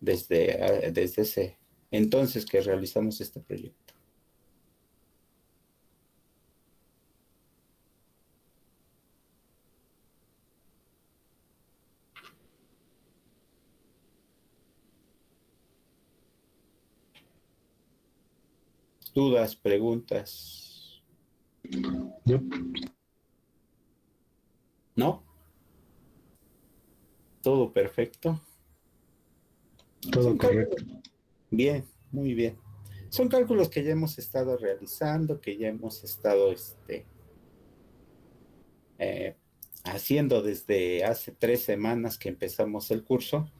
desde ese entonces que realizamos este proyecto. ¿Dudas, preguntas? No, ¿No? ¿Todo perfecto? todo Son correcto. cálculos. Bien, muy bien. Son cálculos que ya hemos estado realizando, que ya hemos estado eh, haciendo desde hace 3 semanas que empezamos el curso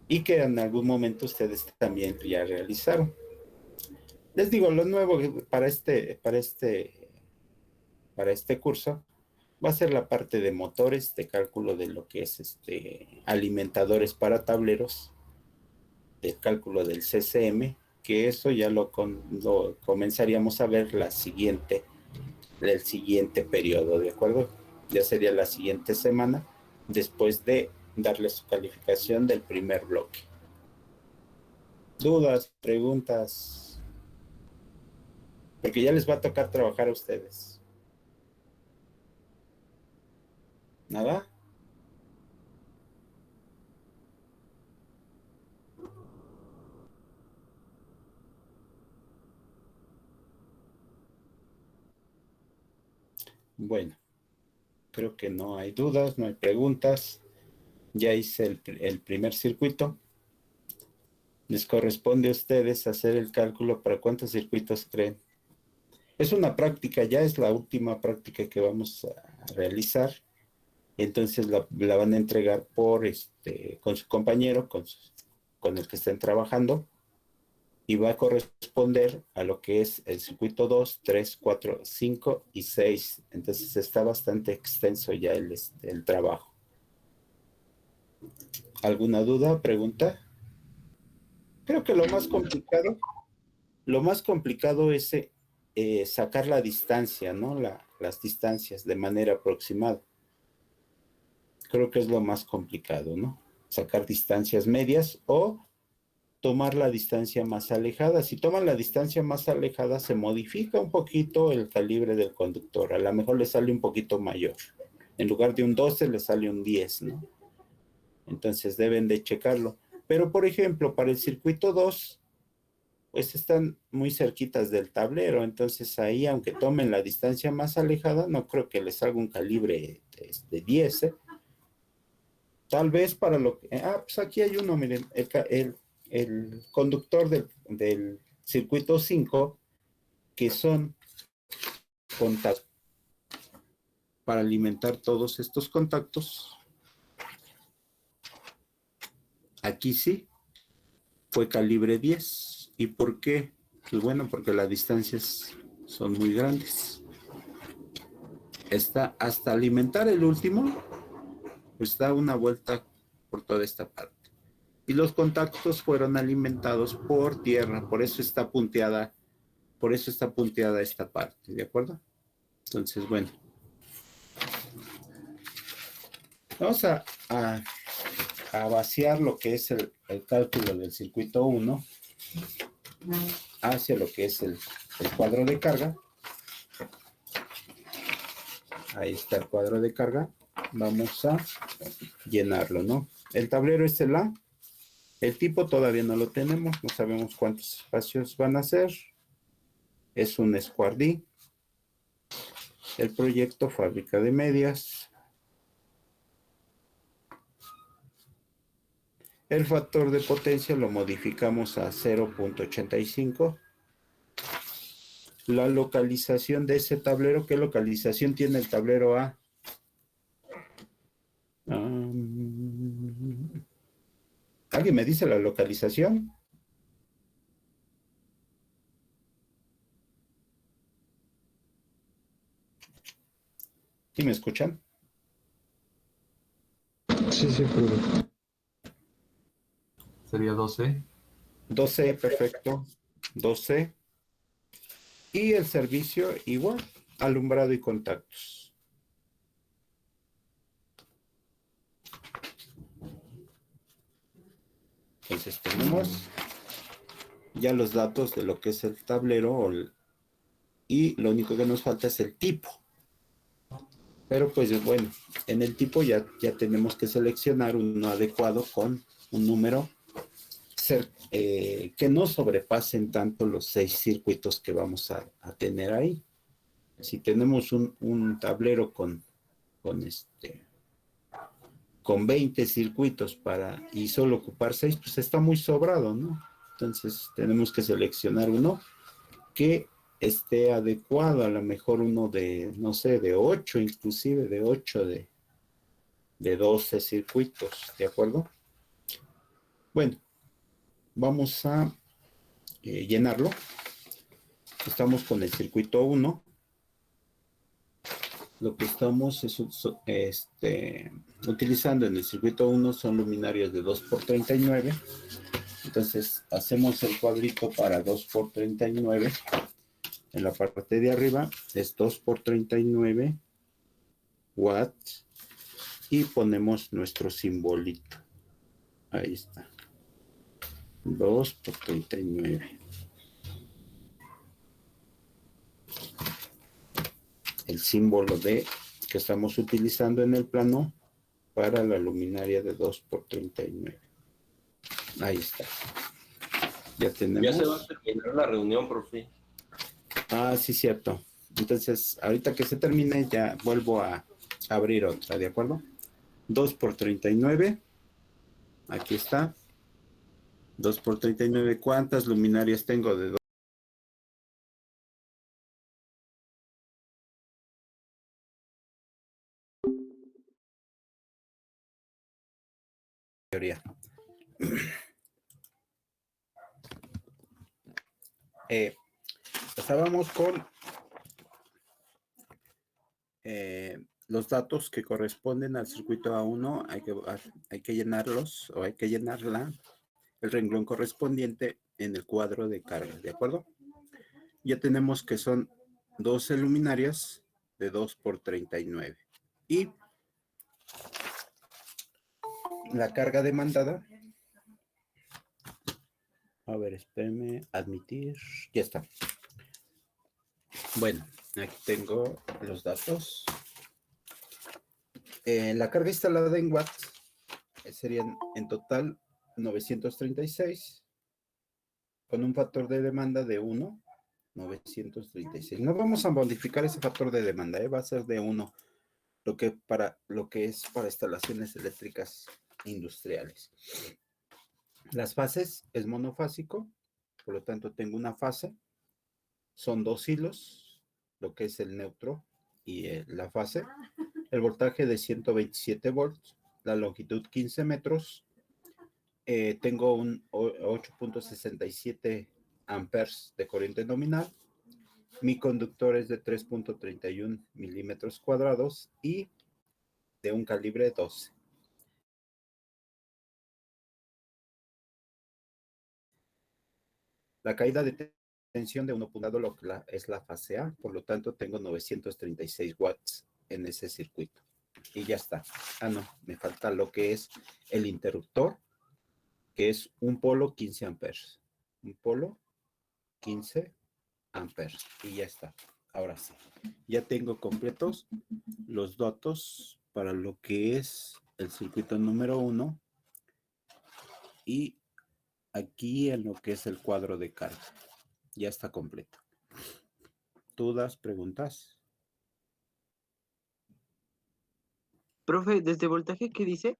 y que en algún momento ustedes también ya realizaron. Les digo, lo nuevo para este curso va a ser la parte de motores, de cálculo de lo que es alimentadores para tableros, del cálculo del CCM, que eso ya lo comenzaríamos a ver el siguiente periodo, ¿de acuerdo? Ya sería la siguiente semana, después de darle su calificación del primer bloque. ¿Dudas, preguntas? Porque ya les va a tocar trabajar a ustedes. ¿Nada? Bueno, creo que no hay dudas, no hay preguntas. Ya hice el primer circuito. Les corresponde a ustedes hacer el cálculo para cuántos circuitos creen. Es una práctica, ya es la última práctica que vamos a realizar. Entonces la van a entregar con su compañero, con el que estén trabajando, y va a corresponder a lo que es el circuito 2, 3, 4, 5 y 6. Entonces está bastante extenso ya el trabajo. ¿Alguna duda, pregunta? Creo que lo más complicado es sacar la distancia, ¿no? Las distancias de manera aproximada. Creo que es lo más complicado, ¿no? Sacar distancias medias o tomar la distancia más alejada. Si toman la distancia más alejada, se modifica un poquito el calibre del conductor. A lo mejor le sale un poquito mayor. En lugar de un 12, le sale un 10, ¿no? Entonces deben de checarlo. Pero, por ejemplo, para el circuito 2, pues están muy cerquitas del tablero. Entonces ahí, aunque tomen la distancia más alejada, no creo que les salga un calibre de 10, ¿eh? Tal vez para lo que... pues aquí hay uno, miren, el conductor del circuito 5, que son contactos. Para alimentar todos estos contactos, aquí sí, fue calibre 10. ¿Y por qué? Pues bueno, porque las distancias son muy grandes. Hasta alimentar el último, pues da una vuelta por toda esta parte. Y los contactos fueron alimentados por tierra, por eso está punteada esta parte, ¿de acuerdo? Entonces, bueno. Vamos a vaciar lo que es el cálculo del circuito 1 hacia lo que es el cuadro de carga. Ahí está el cuadro de carga. Vamos a llenarlo, ¿no? El tablero es el A. El tipo todavía no lo tenemos, no sabemos cuántos espacios van a ser. Es un Square-D. El proyecto fábrica de medias. El factor de potencia lo modificamos a 0.85. La localización de ese tablero, ¿qué localización tiene el tablero A? ¿Alguien me dice la localización? ¿Sí me escuchan? Sí, sí, profe. Sería 12. 12, perfecto. 12. Y el servicio igual, alumbrado y contactos. Entonces tenemos ya los datos de lo que es el tablero y lo único que nos falta es el tipo. Pero pues bueno, en el tipo ya tenemos que seleccionar uno adecuado con un número que no sobrepasen tanto los 6 circuitos que vamos a tener ahí. Si tenemos un tablero con 20 circuitos y solo ocupar 6, pues está muy sobrado, ¿no? Entonces tenemos que seleccionar uno que esté adecuado, a lo mejor uno de, no sé, de 8, inclusive de 8, de 12 circuitos, ¿de acuerdo? Bueno, vamos a llenarlo. Estamos con el circuito 1. Lo que estamos utilizando en el circuito 1 son luminarias de 2x39. Entonces hacemos el cuadrito para 2x39. En la parte de arriba es 2x39 watts y ponemos nuestro simbolito. Ahí está. 2x39. El símbolo que estamos utilizando en el plano para la luminaria de 2x39. Ahí está. Ya tenemos. Ya se va a terminar la reunión, profe. Ah, sí, cierto. Entonces, ahorita que se termine, ya vuelvo a abrir otra, ¿de acuerdo? 2x39. Aquí está. 2x39. ¿Cuántas luminarias tengo de 2? Teoría. Estábamos con los datos que corresponden al circuito A1. Hay que llenarlos, o hay que llenarla, el renglón correspondiente en el cuadro de carga, ¿de acuerdo? Ya tenemos que son 12 luminarias de 2x39. Y la carga demandada, a ver, espérenme, admitir, ya está. Bueno, aquí tengo los datos. La carga instalada en watts serían en total 936, con un factor de demanda de 1, 936. No vamos a modificar ese factor de demanda, va a ser de 1, lo que es para instalaciones eléctricas industriales. Las fases es monofásico, por lo tanto tengo una fase, son 2 hilos, lo que es el neutro y la fase, el voltaje de 127 volts, la longitud 15 metros, tengo un 8.67 amperes de corriente nominal, mi conductor es de 3.31 milímetros cuadrados y de un calibre 12. La caída de tensión de 1 pulgado es la fase A, por lo tanto tengo 936 watts en ese circuito. Y ya está. Ah, no, me falta lo que es el interruptor, que es un polo 15 amperes. Un polo 15 amperes. Y ya está. Ahora sí. Ya tengo completos los datos para lo que es el circuito número 1 y aquí en lo que es el cuadro de carga. Ya está completo. ¿Dudas, preguntas? Profe, ¿desde voltaje qué dice?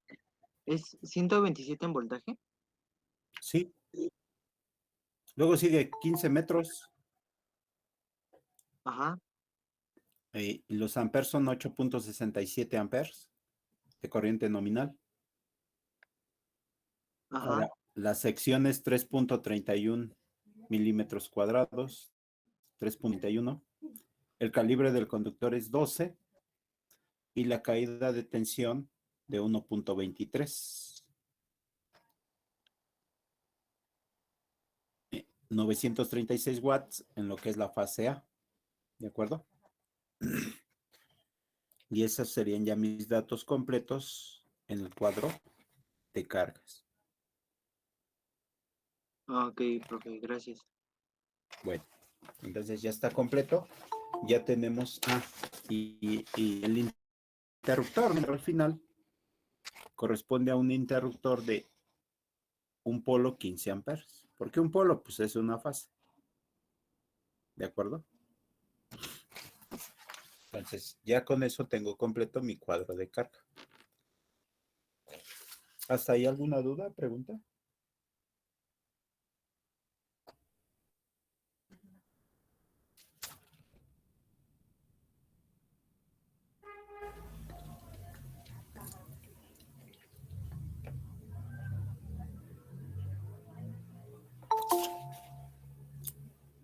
¿Es 127 en voltaje? Sí. Luego sigue 15 metros. Ajá, Y los amperes son 8.67 amperes de corriente nominal. ajá. Ahora, la sección es 3.31 milímetros cuadrados, 3.31. El calibre del conductor es 12 y la caída de tensión de 1.23. 936 watts en lo que es la fase A. ¿De acuerdo? Y esos serían ya mis datos completos en el cuadro de cargas. Ah, ok, profe, gracias. Bueno, entonces ya está completo. Ya tenemos, y el interruptor, ¿no? Al final corresponde a un interruptor de un polo 15 amperes. ¿Por qué un polo? Pues es una fase. ¿De acuerdo? Entonces, ya con eso tengo completo mi cuadro de carga. ¿Hasta ahí alguna duda, pregunta?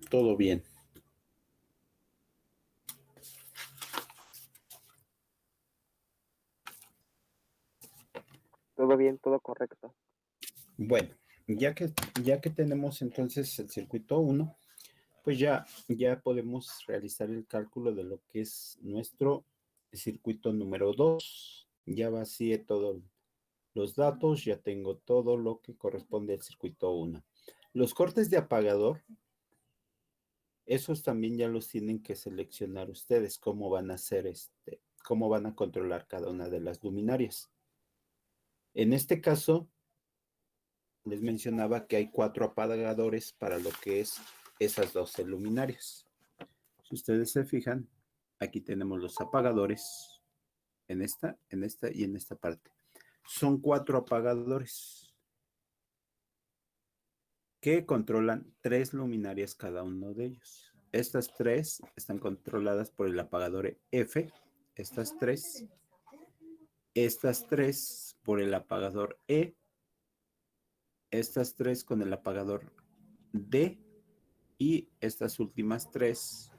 Todo bien. Todo bien, todo correcto. Bueno, ya que tenemos entonces el circuito 1, pues ya podemos realizar el cálculo de lo que es nuestro circuito número 2. Ya vacié todos los datos, ya tengo todo lo que corresponde al circuito 1. Los cortes de apagador, esos también ya los tienen que seleccionar ustedes, cómo van a hacer cómo van a controlar cada una de las luminarias. En este caso, les mencionaba que hay 4 apagadores para lo que es esas 12 luminarias. Si ustedes se fijan, aquí tenemos los apagadores en esta y en esta parte. Son 4 apagadores que controlan 3 luminarias cada uno de ellos. Estas 3 están controladas por el apagador F, estas 3 por el apagador E, estas 3 con el apagador D y estas últimas 3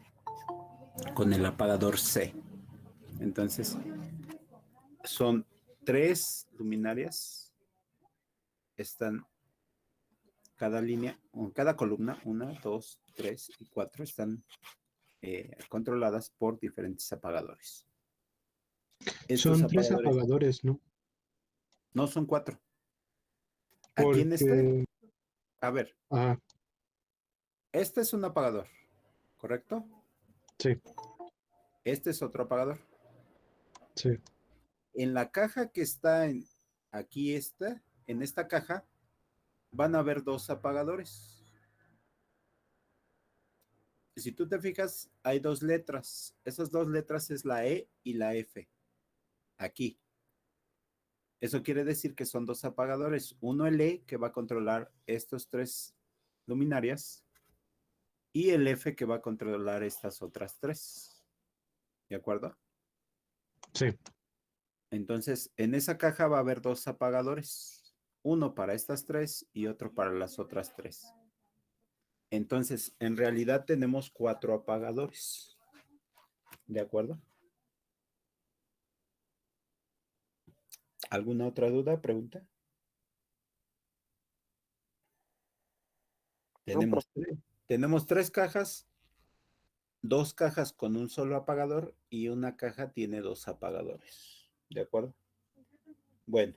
con el apagador C. Entonces, son 3 luminarias, están cada línea, o cada columna, 1, 2, 3 y 4 están controladas por diferentes apagadores. Estos Son 3 apagadores apagadores, ¿no? no son 4. Aquí en Porque, a ver, ah, este es un apagador, ¿correcto? sí, Este es otro apagador. sí. En la caja que está aquí en esta caja, van a haber 2 apagadores. Si tú te fijas, hay 2 letras. Esas 2 letras es la E y la F. Aquí. Eso quiere decir que son 2 apagadores. Uno el E, que va a controlar estos 3 luminarias, y el F, que va a controlar estas otras 3. ¿De acuerdo? Sí. Entonces, en esa caja va a haber 2 apagadores. Uno para estas 3 y otro para las otras 3. Entonces, en realidad tenemos 4 apagadores. ¿De acuerdo? ¿Alguna otra duda, pregunta? No, Tenemos 3 cajas, 2 cajas con un solo apagador y una caja tiene 2 apagadores. ¿De acuerdo? Bueno,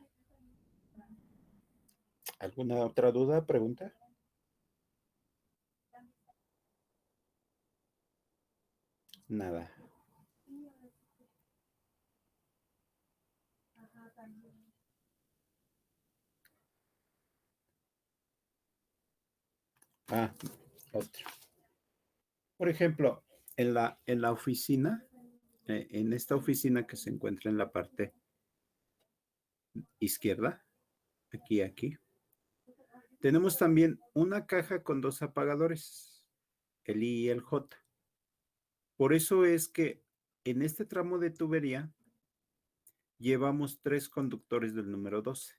¿alguna otra duda, pregunta? Nada. Otra. Por ejemplo, en la oficina, en esta oficina que se encuentra en la parte izquierda, aquí, tenemos también una caja con 2 apagadores, el I y el J. Por eso es que en este tramo de tubería llevamos 3 conductores del número 12.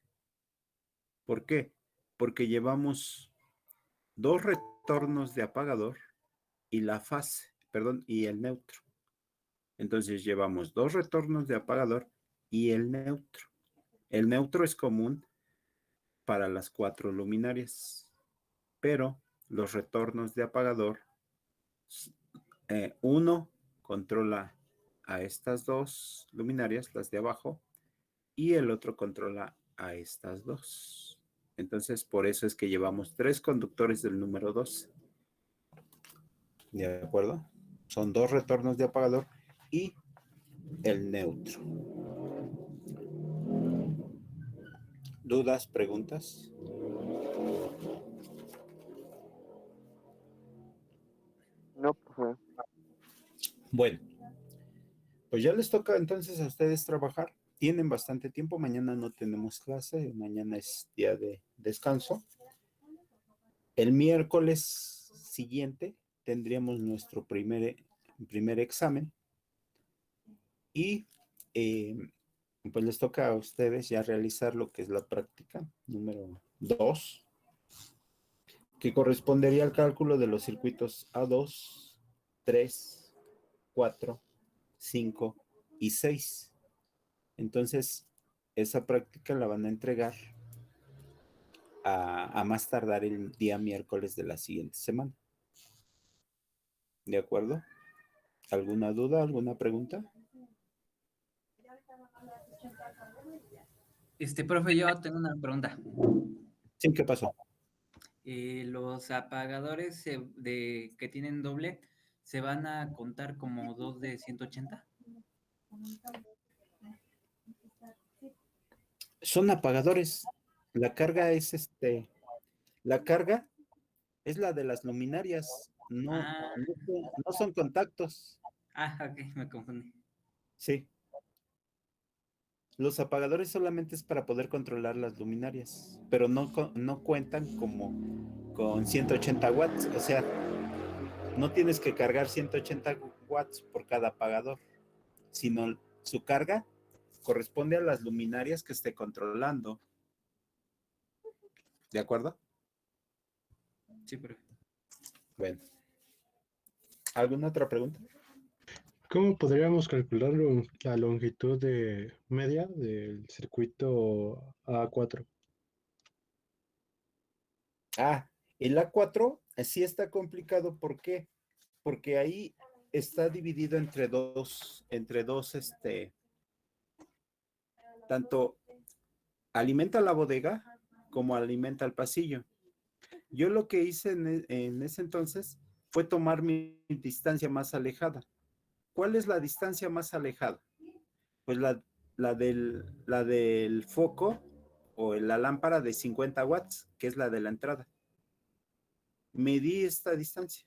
¿Por qué? Porque llevamos 2 retornos de apagador y la fase, perdón, y el neutro. Entonces llevamos 2 retornos de apagador y el neutro. El neutro es común para las 4 luminarias, pero los retornos de apagador, uno controla a estas 2 luminarias, las de abajo, y el otro controla a estas 2. Entonces, por eso es que llevamos 3 conductores del número 2. ¿De acuerdo? Son 2 retornos de apagador y el neutro. ¿Dudas, preguntas? No, profe. Bueno, pues ya les toca entonces a ustedes trabajar. Tienen bastante tiempo. Mañana no tenemos clase. Mañana es día de descanso. El miércoles siguiente tendríamos nuestro primer examen. Y pues les toca a ustedes ya realizar lo que es la práctica número 2, que correspondería al cálculo de los circuitos A2, 3, 4, 5 y 6. Entonces, esa práctica la van a entregar a más tardar el día miércoles de la siguiente semana. ¿De acuerdo? ¿Alguna duda, alguna pregunta? Profe, yo tengo una pregunta. Sí, ¿qué pasó? Los apagadores que tienen doble, ¿se van a contar como 2 de 180? Son apagadores. La carga es la carga es la de las luminarias, Ah, no son contactos. ok, me confundí. Sí. Los apagadores solamente es para poder controlar las luminarias, pero no cuentan como con 180 watts. O sea, no tienes que cargar 180 watts por cada apagador, sino su carga corresponde a las luminarias que esté controlando. ¿De acuerdo? Sí, profe. Bueno. ¿Alguna otra pregunta? ¿Cómo podríamos calcular la longitud media del circuito A4? El A4 sí está complicado. ¿Por qué? Porque ahí está dividido entre dos, tanto alimenta la bodega como alimenta el pasillo. Yo lo que hice en ese entonces fue tomar mi distancia más alejada. ¿Cuál es la distancia más alejada? Pues la del foco o la lámpara de 50 watts, que es la de la entrada. Medí esta distancia.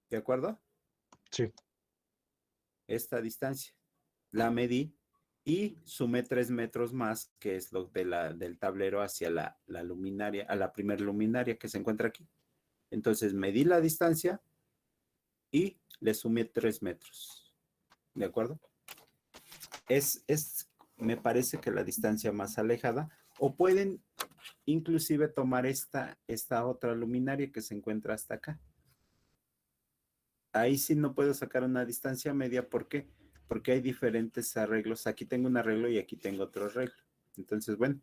¿De acuerdo? Sí. Esta distancia. La medí y sumé 3 metros más, que es lo del tablero hacia la luminaria, a la primera luminaria que se encuentra aquí. Entonces medí la distancia y le sumé 3 metros. ¿De acuerdo? Me parece que la distancia más alejada, o pueden inclusive tomar esta otra luminaria que se encuentra hasta acá. Ahí sí no puedo sacar una distancia media. ¿Por qué? Porque hay diferentes arreglos. Aquí tengo un arreglo y aquí tengo otro arreglo. Entonces, bueno,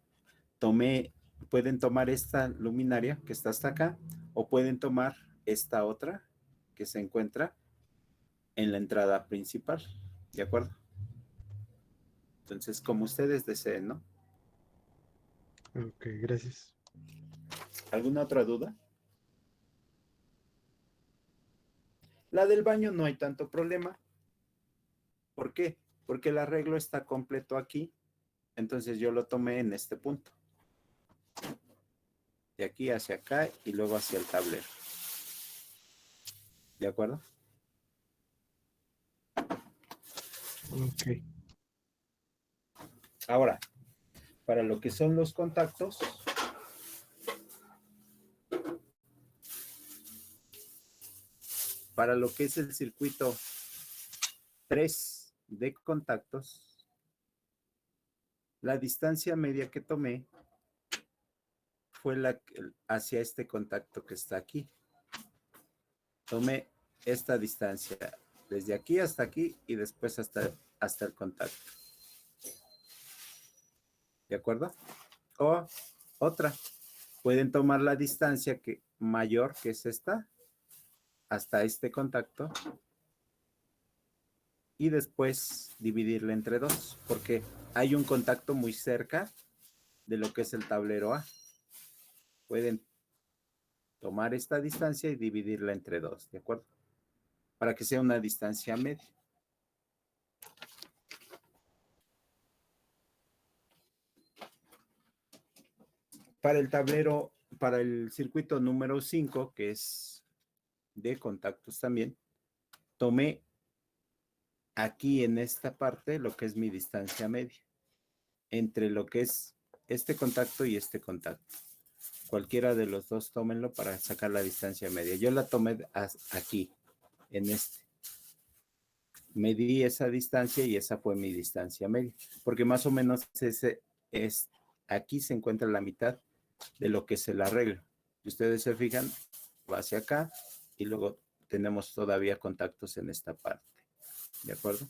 pueden tomar esta luminaria que está hasta acá, o pueden tomar esta otra que se encuentra en la entrada principal. ¿De acuerdo? Entonces, como ustedes deseen, ¿no? Ok, gracias. ¿Alguna otra duda? La del baño no hay tanto problema. ¿Por qué? Porque el arreglo está completo aquí. Entonces yo lo tomé en este punto. De aquí hacia acá y luego hacia el tablero. ¿De acuerdo? Ok. Ahora, para lo que son los contactos, para lo que es el circuito 3 de contactos, la distancia media que tomé fue hacia este contacto que está aquí. Tomé esta distancia desde aquí hasta aquí y después hasta el contacto. ¿De acuerdo? O otra, pueden tomar la distancia mayor, que es esta, hasta este contacto, y después dividirla entre 2, porque hay un contacto muy cerca de lo que es el tablero A. Pueden tomar esta distancia y dividirla entre 2, ¿de acuerdo? Para que sea una distancia media. Para el tablero, para el circuito número 5, que es de contactos también, tomé aquí en esta parte lo que es mi distancia media, entre lo que es este contacto y este contacto. Cualquiera de los dos tómenlo para sacar la distancia media. Yo la tomé aquí, en este. Medí esa distancia y esa fue mi distancia media, porque más o menos aquí se encuentra la mitad de lo que es el arreglo. Si ustedes se fijan, va hacia acá y luego tenemos todavía contactos en esta parte. ¿De acuerdo?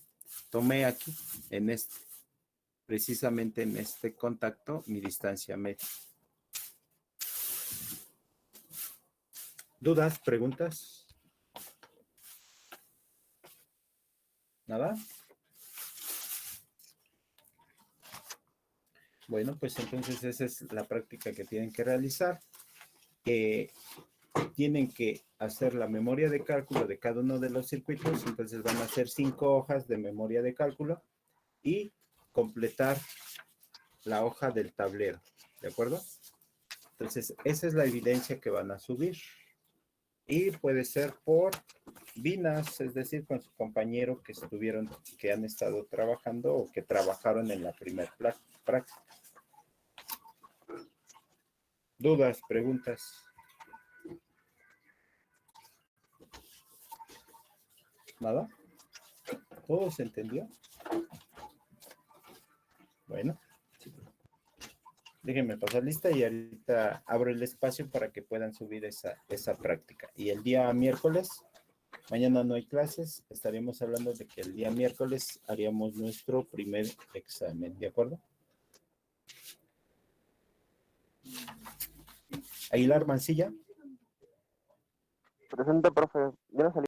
Tomé aquí, en este, precisamente en este contacto, mi distancia media. ¿Dudas? ¿Preguntas? ¿Nada? Bueno, pues entonces esa es la práctica que tienen que realizar. Tienen que hacer la memoria de cálculo de cada uno de los circuitos, entonces van a hacer 5 hojas de memoria de cálculo y completar la hoja del tablero, ¿de acuerdo? Entonces, esa es la evidencia que van a subir. Y puede ser por binas, es decir, con su compañero que han estado trabajando o que trabajaron en la primera práctica. ¿Dudas, preguntas? ¿Nada? ¿Todo se entendió? Bueno. Déjenme pasar lista y ahorita abro el espacio para que puedan subir esa práctica. Y el día miércoles, mañana no hay clases, estaremos hablando de que el día miércoles haríamos nuestro primer examen, ¿de acuerdo? Aguilar Mancilla. Presente, profe. Ya no salí.